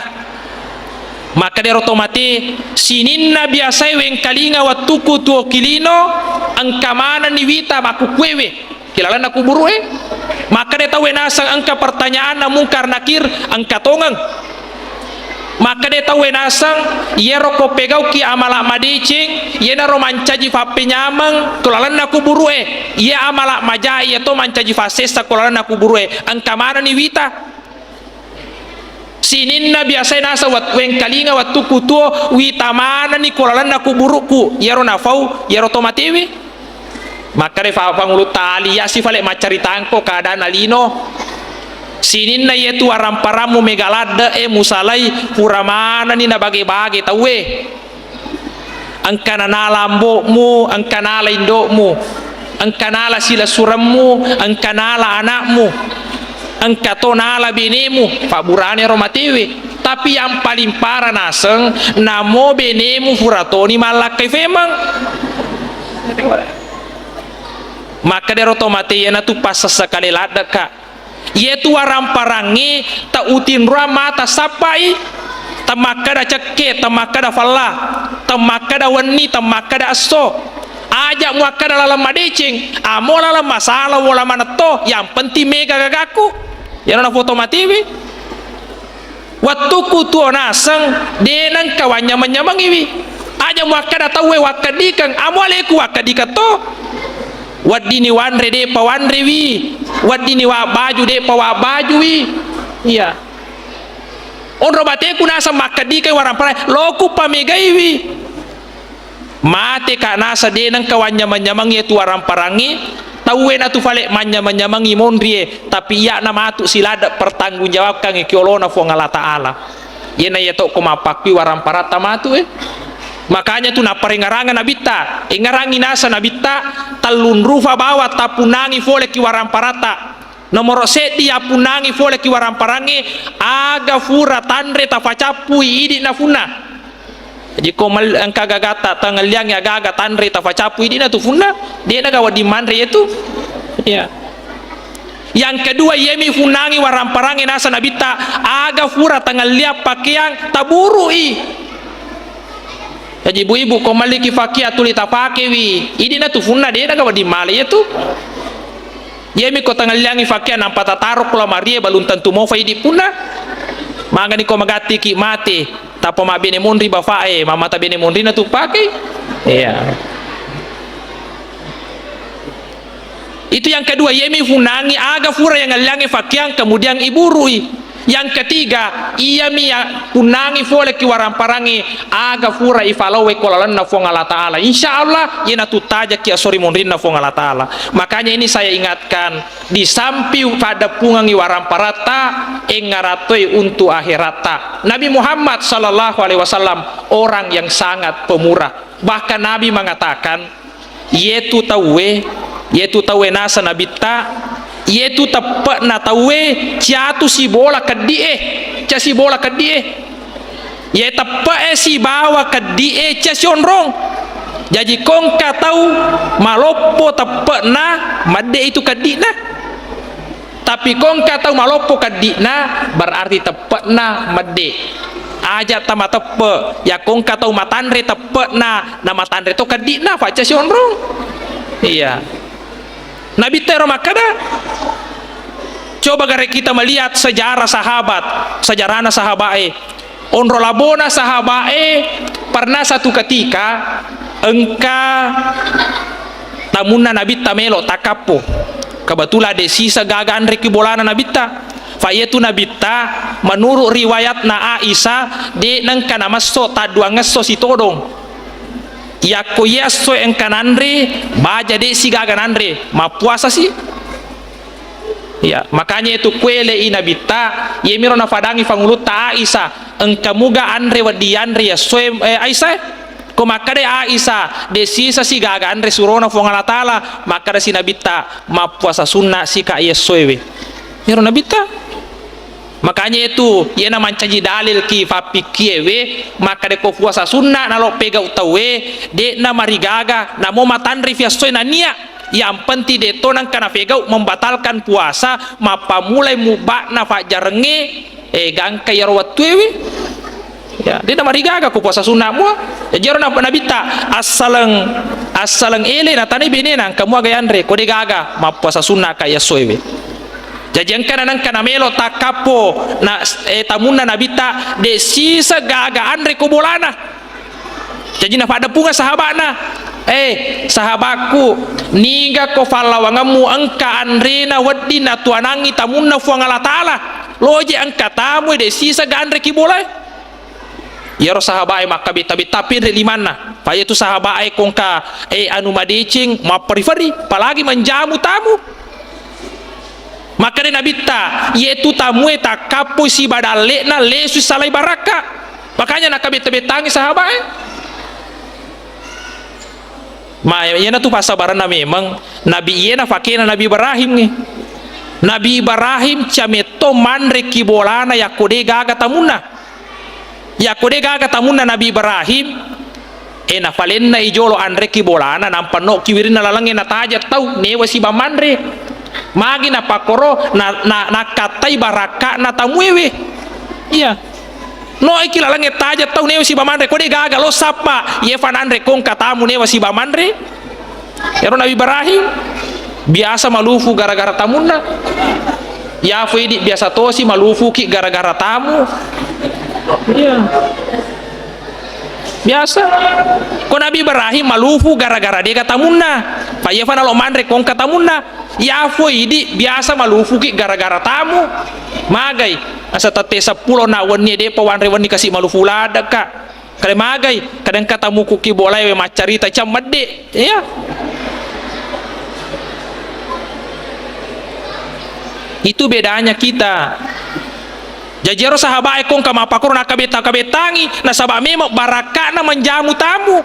maka dia rotomate sininna biasa weng kalinga watuku tuo kilino angkamana ni wita maku kwewe kilalan aku buru maka dia tahu nasang angka pertanyaan na mungkar nakir angka tongang. Maka dia tahu nasang ye roko pegau ki amala madicing ye na romancaji fa penyamang kulalan aku buru ye amala majai ye to mancaji fa sesa kulalan aku buru angka mana ni wita sininna biasa nasa wat weng kalinga watu kutuo wita mana ni kulalan aku buruku ye ro nafau ye ro tomatewi. Maka dia fa pangulut tali ya si fale macaritangko keadaan alino sinin na yetu aramparamu megalada musalai puramana ni na bage-bage tawe angkana lambomu angkana indokmu angkana sila surammu angkana anakmu angkatonala benemu pak burane romatewe. Tapi yang paling parah naseng namo benemu furatoni malakai femang. Maka dia otomatis na tu pas sekali lada kak yetu waramparangi ta utin mata sapai tamakada ceke tamakada falla tamakada wani tamakada aso ajak muakada lalam madecing amola lalam masalah wala mana to yang penting mega gagaku yang na foto matiwi waktu kutu nasang denang kawannya menyamangiwi ajak muakada tawe wakadikan amole ku wakadika to wadini wanre de pa wanre wi wadini wa baju de pa wa baju wi iya on robate kuna sa makadi kay warampara loku pamegai wi mate kana sa de nang kawanya manyamangi tu waramparangi tawe na tu fale manyamangi monrie tapi ya na matu silada pertanggungjawabkan kiolona fo ngala taala yena yeto ko mapakwi warampara tamatu makanya tu naparengarangan nabita engarangi nasa nabita talun rufa bawa tapunangi fole ki waramparata nomor seti apunangi fole ki waramparangi aga fura tandre tafacapui idi nafuna jadi komal angka gagata tangal yang aga tandre tafacapu idi na tu funa dia na gawa di mandre itu ya. Yang kedua yemi funangi waramparangi nasa nabita aga fura tangal liap pakaian taburui. Jadi ibu-ibu kau maliki fakia tulita pakewi ini na tu funna dia naga di male itu yemi ko tangal liangi fakia nampak tataruk la maria balun tentu mau faidi punna mangani ko magati ki mate tapo ma bene mondri bafae mama ta bene mondri na tu pakai iya itu yang kedua yemi funangi aga fura yang liangi fakia kemudian iburui. Yang ketiga iya mia punangi fole ki waramparangi aga fura ifalawe kolalan na fo ngala taala insyaallah yena tutaja ki asori mondrin na fo ngala taala. Makanya ini saya ingatkan di samping pada pungangi waramparata engaratoi untuk akhirata. Nabi Muhammad sallallahu alaihi wasallam orang yang sangat pemurah, bahkan Nabi mengatakan yetu tawe nasa nabita yetu tepat na tawe ciatu si bola kedie cia si bola kedie ye tepat si bawa kedie cia si onrong Jadi kong ka tahu malopo tapena made itu kadina. Tapi kong ka tahu malopo kadina berarti tapena made. Aja tama tepe ya kong ka tahu matanre tapena na matanre to kadina faca si onrong. Iya. Nabi tero makada. Coba gara kita melihat sejarah sahabat, sejarahna sahabae. Onro labona sahabae pernah satu ketika engka tamunna Nabi tamelo takapo. Kebetulan de sisa gagaan reki bolana Nabi ta. Fayetu Nabi ta menurut riwayat na Aisyah de nangka namasso ta dua ngesso si todong. Ya koyeso engkanandre baja de si gaganandre ma puasa sih. Ya, makanya itu kuele ina bitta yemiro na fadangi fangulut ta Aisyah engkamuga andre wadiandre ya soe Aisyah ko makade Aisyah de sisa si gaga andre surona fo ngala taala makade si nabita ma puasa sunna si ka yesoewe miro nabita. Makanya itu yena mancaji dalil ki fapi kiewe makade ko puasa sunna nalo pega utawe de na marigaga na mo matandri via soe na nia. Yang penting de tonang kana fegau membatalkan puasa mapa mulai mubak na fajarenge gangka yarwatwewe ya dia nama rigaga ku puasa sunnah mu ya jero na nabita asalang ele na tani benena kamu agayandre ko de gaga ma puasa sunnah kaya soewe jadi angkana nang kana melo takapo na tamunna nabita de sisa gaga andre ko bolana jadi na pada punga sahabana sahabatku niga ko falawangamu angka andrena wadina tuanangi tamunna fuangala taala loje angka tamu de sisa gandre ki boleh ya ro sahabai maka tapi dari mana pa itu sahabai kongka anu madecing ma periferi palagi menjamu tamu maka de nabita yaitu tamu eta kapo si badale na lesu salai baraka makanya nak betangi sahabai. Ma yana tu pasabaran na memang Nabi yana fakena Nabi Ibrahim nih. Nabi Ibrahim cameto manre kibolana yakode gaga tamuna. Yakode gaga tamuna Nabi Ibrahim na falenna ijolo andre kibolana nampano kiwirina lalange na tajat tau newa si bamandre. Magi na pakoro na katai baraka na tamuewe. Iya. No ikila lange taja tau newa si bamandre kode gaga lo sapa ye fanandre kong katamu newa si bamandre ya Nabi Ibrahim biasa malufu gara-gara tamunna ya fuidi biasa tosi malufu ki gara-gara tamu iya biasa ko Nabi Ibrahim malufu gara-gara dia katamunna pa ye fanalo mandre kong katamunna ya fuidi biasa malufu ki gara-gara tamu magai asa tate 10 na wani de pawanre wani kasih malufu lada ka kare magai kadang katamu kuki boleh we macarita cam madde ya itu bedanya kita jajero sahabat kong kama pakor na kabetangi na sabab memang baraka na menjamu tamu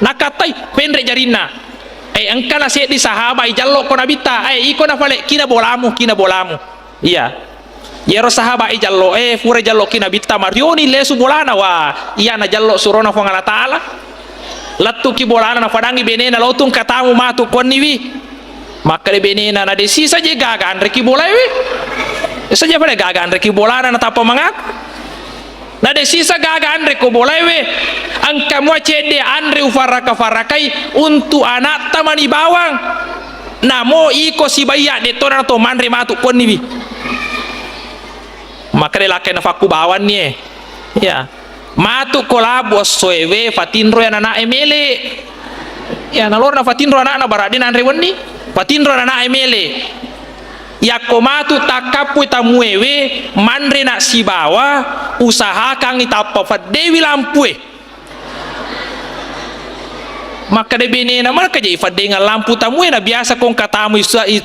nakatai pendre jarina angkana se di sahabat jallo ko nabita iko na fale kina bolamu iya yero sahabat jallo fure jallo kina bita marioni lesu bolana wa iya na jallo surona fo ngala taala lattu ki bolana na fadangi benena lotung katamu matu konniwi maka de benena na de sisa je gaga andre ki bolawe saja pada gaga andre ki bolana na tapa mangat na de sisa gaga andre ko bolawe angka mo cede andre ufaraka farakai untuk anak tamani bawang namo iko si baya de tona to mandre matu konniwi maka de lake na faku bawan nie ya matu kolabo soewe fatinro ya nana emele ya nalor na fatinro anak na baradin andre wani fatinro anak emele ya komatu takapu tamuewe mandre na sibawa usaha kang itapa fadewi lampue maka de bene na marka je fadenga lampu tamue na biasa kong katamu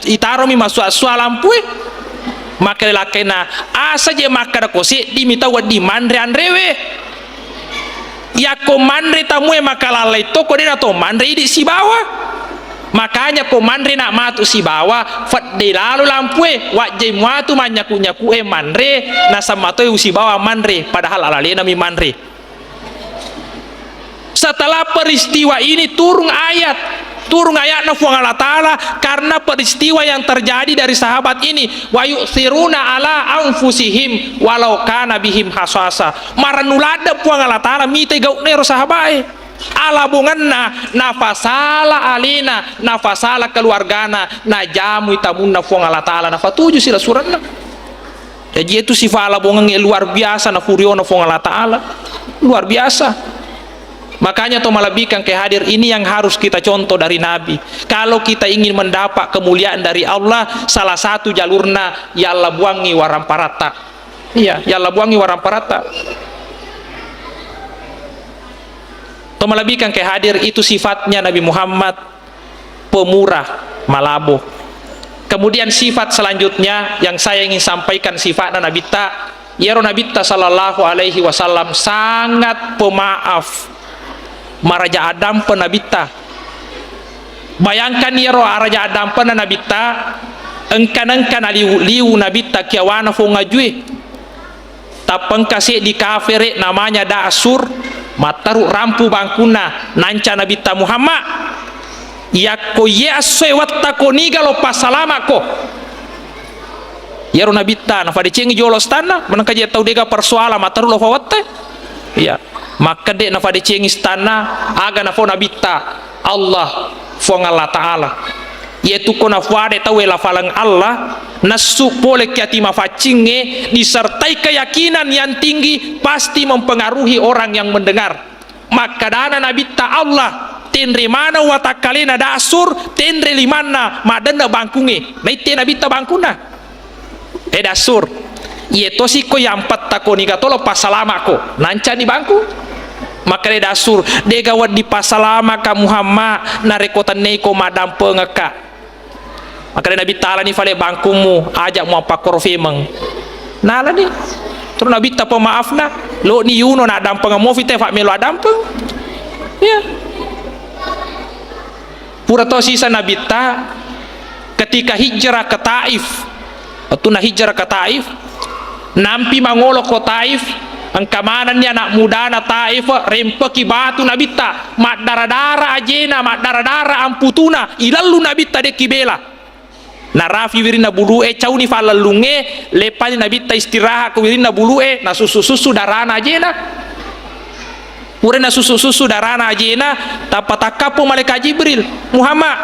itaro mi masuk aswa lampue maka lakena asa je maka ko se dimita wadi mandre andrewe ya ko mandre tamue maka lalai to ko dena to mandre di sibawa makanya ko mandre nak matu sibawa fadde lalu lampue wajai muatu manyaku mandre na samato usibawa mandre padahal alale nami mandre Setelah peristiwa ini turun ayat na fuang Allah Ta'ala karena peristiwa yang terjadi dari sahabat ini, wa yu'thiruna ala anfusihim walau kana bihim hasasa. Maranulada fuang Allah Ta'ala mite gauknero sahabai ala bunganna nafasala alina nafasala keluargana na jamu itamunna fuang Allah Ta'ala na fatuju sila suratna. Jadi itu sifat ala bungang luar biasa na furiona fuang Allah Ta'ala luar biasa. Makanya to malabikang ke hadir ini yang harus kita contoh dari Nabi. Kalau kita ingin mendapat kemuliaan dari Allah, salah satu jalurna yalla buangi waramparata. Iya, yalla buangi waramparata. To malabikang ke hadir itu sifatnya Nabi Muhammad pemurah, malabo. Kemudian sifat selanjutnya yang saya ingin sampaikan sifatnya Nabi ta, ya Nabi ta sallallahu alaihi wasallam sangat pemaaf. Maraja Adam penabita. Bayangkan ya roh Raja Adam penabita, engkan liu nabita kiawana fo ngajui. Tapeng kasih di kafir namanya Dasur, mataru rampu bangkuna nanca nabita Muhammad. Ya ko yeso watta ko niga lo pasalama ko. Ya roh nabita na fadi cengi jolos tanah, menang kaje tau dega persoalan mataru lo fawatte. Ya. Maka dek na fade cengis tanah aga na fo nabita Allah fo Allah Ta'ala yaitu ko na fade tawe la falang Allah nasu pole kiati mafacinge disertai keyakinan yang tinggi pasti mempengaruhi orang yang mendengar. Maka dana nabita Allah tenre mana watakalena Dasur tenre limana madana bangkunge naite nabita bangkuna Dasur yeto siko yang empat takoni gatolo pasalama ko nanca di bangku. Maka Dasur degawat di pasalama ka Muhammad narekotan neko madam pengeka. Maka Nabi Ta'ala ni fale bangkumu ajak mu apa korfemeng nala ni terus Nabi ta pemaaf na lo ni yuno na adam pengamu fite fa melo adam peng ya pura to sisa Nabi ta ketika hijrah ke Taif atau na hijrah ke Taif nampi mangolo ko Taif angkamanannya anak muda na Taif rempeki batu nabita mak dara-dara ajena mak dara-dara amputuna ilalu nabita de kibela na rafi wirina bulue cauni falalunge lepani nabita istirahat ke wirina bulue na susu-susu darana ajena urena susu-susu darana ajena tapatakapo malaikat Jibril Muhammad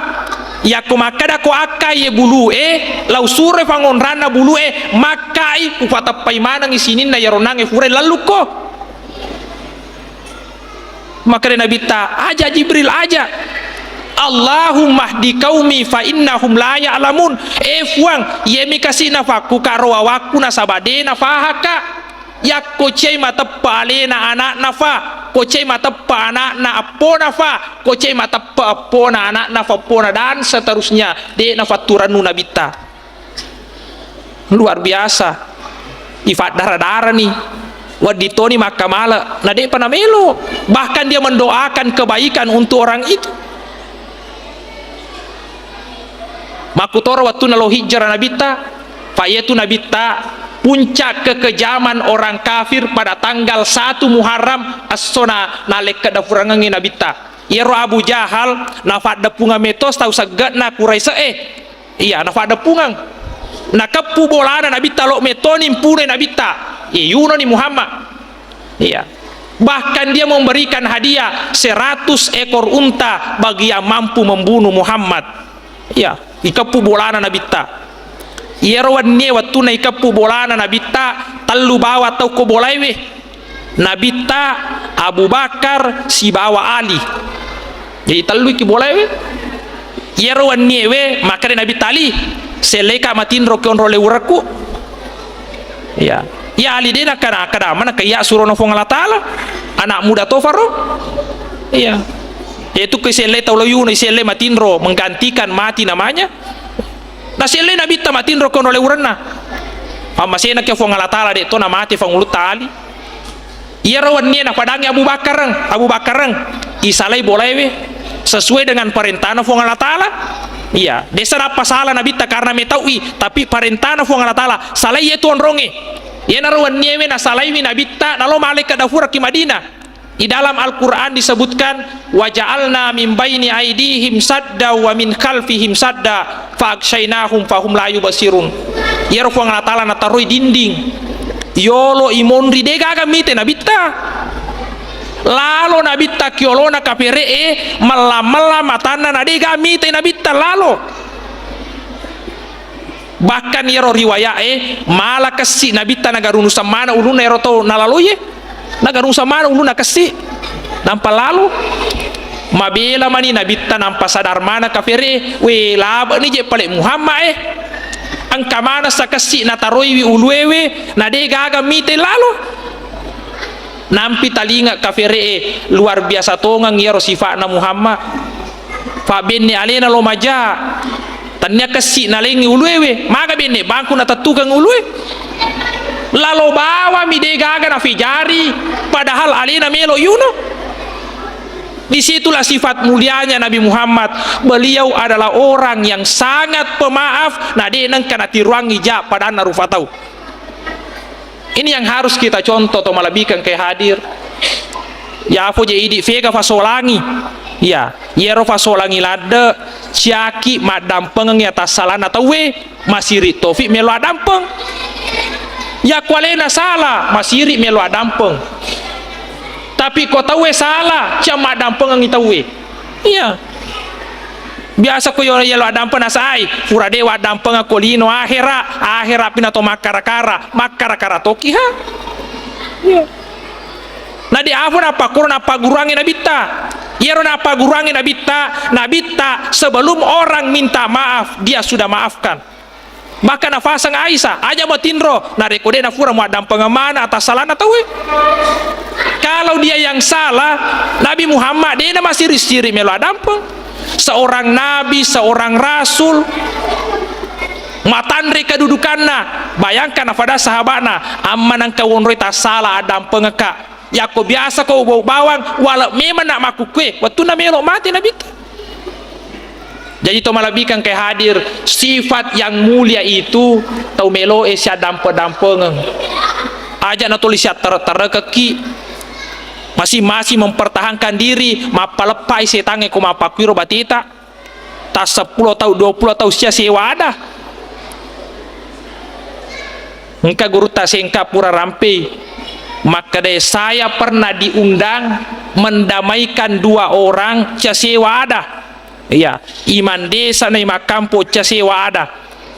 ya ko makada ko akai ye bulue lau sure fangon rana bulue makai upata paimanang isinin na yaronange fure lalu ko maka Nabi ta aja Jibril aja Allahumma hdi qaumi fa innahum la ya'lamun fuang yemi kasih nafaku karo awaku nasabade nafahaka yak kocei mata palena anak nafa kocei mata anak na apona fa kocei mata apona anak nafa pona dan seterusnya de nafaturanu nabita luar biasa ifat darah-darah nih waditoni makamala na de panamelo bahkan dia mendoakan kebaikan untuk orang itu. Makutoro waktu nalo hijrah nabita fayetu nabita puncak kekejaman orang kafir pada tanggal 1 Muharram as-sona nalek kedafurangangi nabita yero Abu Jahal nafad depunga metos tau sagat na Quraisy iya nafad depungang na kepu bolana nabita lo metonim pune nabita yuno ni Muhammad iya bahkan dia memberikan hadiah 100 ekor unta bagi yang mampu membunuh Muhammad iya ikepu bolana nabita Yerwan ne waktu na ikapu bolana nabita talu bawa tau ko bolaiwe nabita Abu Bakar si bawa Ali jadi talu ki bolaiwe Yerwan niewe makare nabita Ali seleka matin rokon role uraku ya ya Ali dena kana mana kaya surono fong Allah Ta'ala anak muda tofaro iya yaitu ke sele tau loyuno sele matinro menggantikan mati namanya na sele nabi tamatin rokon oleh urana amasena ke fong Allah Ta'ala de to na mati fong ulut tali iya rawan nie na padangi Abu Bakarang isalai boleh sesuai dengan perintah fong Allah Ta'ala iya desa apa salah nabi ta karena metaui tapi perintah fong Allah Ta'ala salai itu onronge iya na rawan nie na salai nabi ta nalo malaikat dafur ki Madinah Di dalam Al-Quran disebutkan, waja'alna min baini aidihim sadda wa min khalfihim sadda fa'akshaynahum fahum la yubasirun. Yero fuang Allah Ta'ala nataroi dinding yolo imonri dega aga mite nabitta lalo nabitta kiolona kapere malam matana nadega mite nabitta lalo. Bahkan yero riwayat mala kasi nabitta nagarunu samana uluna yero to nalaloye nagarung sama ulu nak kasih nampak lalu mabela mani nabitta nampak sadar mana kafire we laba ni je pale Muhammad angka mana sakasi nataroi wi uluewe nade gaga mite lalu nampi talinga kafire luar biasa tongang ya sifat na Muhammad fa benne alena lo maja tanya kasih nalengi uluewe maga benne bangku na tatugang uluewe lalu bawa mi degaga na fijari padahal alina melo yuno. Disitulah sifat mulianya Nabi Muhammad. Beliau adalah orang yang sangat pemaaf nah de nang kana tiruangi ja padahal narufatau. Ini yang harus kita contoh atau malabikan kayak hadir ya apo je idi vega fasolangi ya yero fasolangi lade ciaki madam pengengi atas salana atau we masiri tofik melo adampeng ya kualena salah masiri melo adampeng tapi kau tahu salah cuma adampeng ang itawe iya biasa ko yelo adampeng nasai pura dewa adampeng ako lino akhira pinato makara toki ha iya nah di afun apa kurang apa gurangi nabita yero apa gurangi nabita sebelum orang minta maaf dia sudah maafkan. Bahkan nafasang Aisyah aja mau tinro narekode nafura mau adam pengemana atas salah na tahu kalau dia yang salah Nabi Muhammad dia masih risiri melo adampeng seorang nabi seorang rasul matandre kedudukanna bayangkan pada sahabatna amman ang kawonroi ta salah adampeng ka ya ko biasa ko bawang wala memang nak makukwe waktu na melo mati nabi. Jadi to malabikan kayak hadir sifat yang mulia itu tau melo sia dampe-dampeng aja na tulis ya keki masih mempertahankan diri mapalepai setange ko mapakwiro batita ta 10 atau 20 atau sia sewa ada engka guru ta sengka pura rampe maka deh saya pernah diundang mendamaikan 2 orang sia sewa ada. Iya, iman desa na ima kampo ca sewa ada.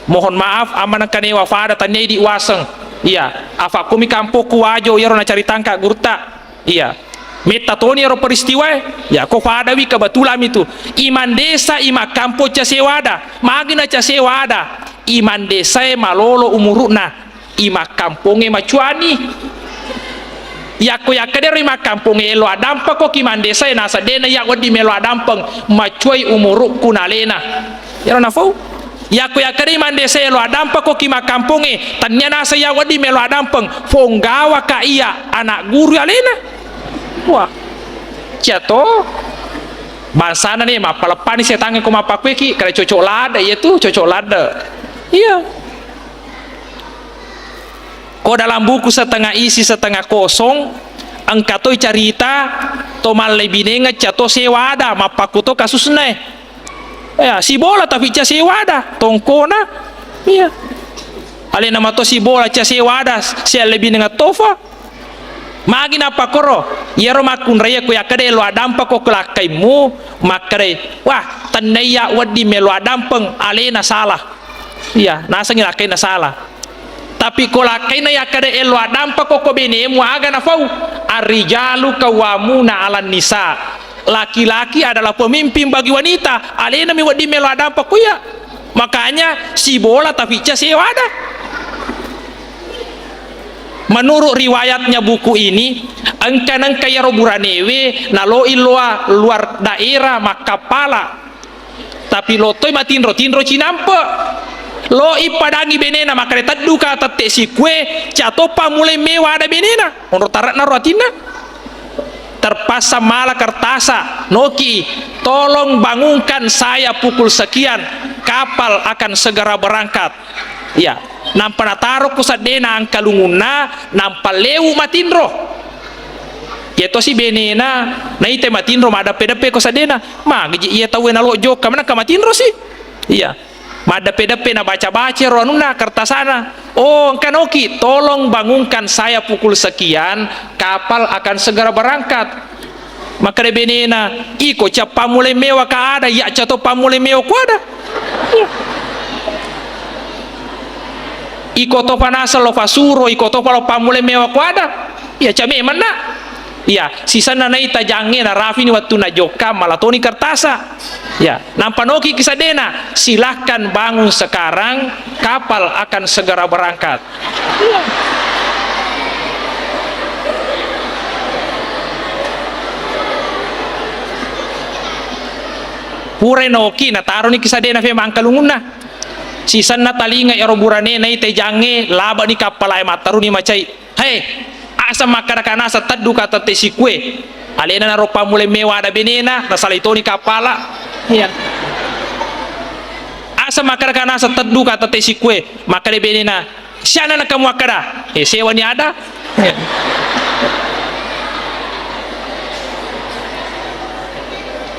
Mohon maaf amanang kanewa fada tanya di waseng. Iya, afa kumi kampo ku wajo yaro na cari tangka gurta. Iya. Meta toni yaro peristiwa ya ko fada wi kebetulan itu. Iman desa ima kampo ca sewa ada. Magina ca sewa ada. Iman desa malolo umuruna. Ima kamponge macuani. Ya ko yakadero ima kampung elo adampa ko kimande sai nasa dena ya wadi melo adampeng macuai umuruk kunalena ya na fau ya ko yakadero imande sai elo adampa ko kima kampunge tanya nasa ya wadi melo adampeng fonggawa ka iya anak guru alena wah ciato bansana nih mapalepani setange ko mapakweki kare cocok lada itu cocok lada iya. Kau dalam buku setengah isi setengah kosong angkatoi cerita tomal lebih nengat cato sewada mapakuto kasusnya ya si bola tapi ca sewada tongkona iya ale nama to si bola ca sewada sia lebih nengat tofa magi napa koro yero makun raya ko yakade lo adampa ko kelakaimu makare wah tanaya wadi melo adampeng alena salah iya nasa ngilakain na salah tapi kolakaina ya kada elo adampa koko bene mu aga na fau arrijalu kawamuna ala nisa laki-laki adalah pemimpin bagi wanita alena mi wadi melo adampa kuya makanya si bola tapi ca sewada menurut riwayatnya buku ini angkanang kaya roburanewe nalo iloa luar daerah makapala tapi lotoi matinro cinampe lo ipadangi benena maka duka tatte si kue catopa mulai mewah ada benena menurut tarat naruatina terpaksa malah kertasa noki tolong bangunkan saya pukul sekian kapal akan segera berangkat ya nampak taruh kusat dena angkalunguna nampak lewu matinro keto si benena na ite matinro madape-dape ko sa dena magji iya tawe na lojo ka mana ka matinro si iya madape-dape na baca-baca ro anuna kertasana oh kanoki tolong bangunkan saya pukul sekian kapal akan segera berangkat maka de benena iko cap pamule mewah ka ada ya cato pamule mewah ku ada iya. Iko to panasa lo fasuro iko to palo pamule mewah ku ada iya came mana iya sisa na ita jange na rafi ni waktu na joka malatoni kertasa ya nampanoki kisadena silahkan bangun sekarang kapal akan segera berangkat ya. Pure noki na taro ni kisadena fe mangkalunguna sisan na talinga ero burane na ite jange laba ni kapal ay mataru ni macai hey asa makara-kana sa taddu kata tesikwe alena na ropa mule mewah ada benena na salaitoni kapala iya asa makara-kana sa taddu kata tesikwe maka de benena siana na kamu akada sewa ni ada ya.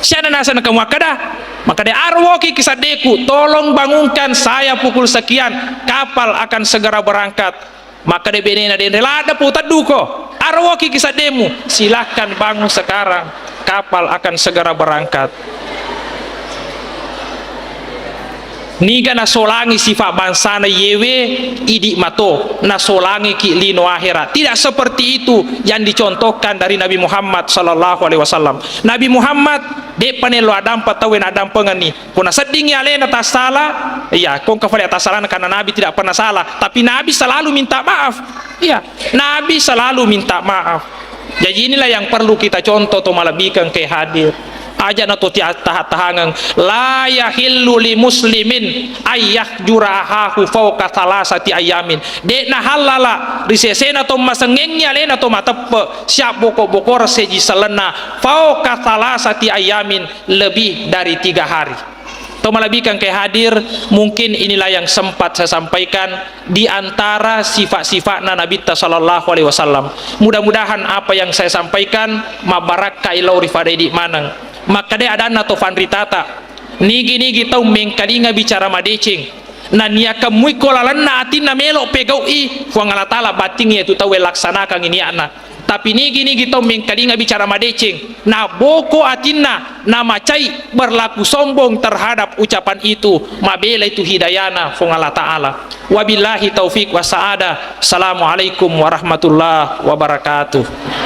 Siana nasa na kamu akada maka de arwoki kisadeku tolong bangunkan saya pukul sekian kapal akan segera berangkat maka de benena de relada putat duko arwoki kisademu silahkan bangun sekarang kapal akan segera berangkat niga na solangi sifat bangsa na yewe idik mato na solangi ki lino akhirat tidak seperti itu yang dicontohkan dari Nabi Muhammad sallallahu alaihi wasallam Nabi Muhammad de panelo adam patawen adam pengani kuna sedingi alena tak salah iya kong kafali atas salah karena Nabi tidak pernah salah tapi Nabi selalu minta maaf iya Nabi selalu minta maaf jadi inilah yang perlu kita contoh to malabikan ke hadir aja na to tahangang la yahillu li muslimin ayyah jurahahu fawqa thalathati ayamin de na halala risesena to masengengnya lena to matepe siap bokor-bokor seji selena fawqa thalathati ayamin lebih dari 3 hari to malabikan ke hadir mungkin inilah yang sempat saya sampaikan di antara sifat-sifat Nabi sallallahu alaihi wasallam mudah-mudahan apa yang saya sampaikan mabarakah ilau rifadedi manang maka de ada na to fanritata nigi tau mengkalinga bicara madecing na niya kamuy ko lalanna atin na melo pegau i fuang Allah taala bating itu tau laksanakan ini ana tapi nigi tau mengkalinga bicara madecing na boko atinna na macai berlaku sombong terhadap ucapan itu mabela itu hidayana fuang Allah taala wabillahi taufik wa saada assalamualaikum warahmatullahi wabarakatuh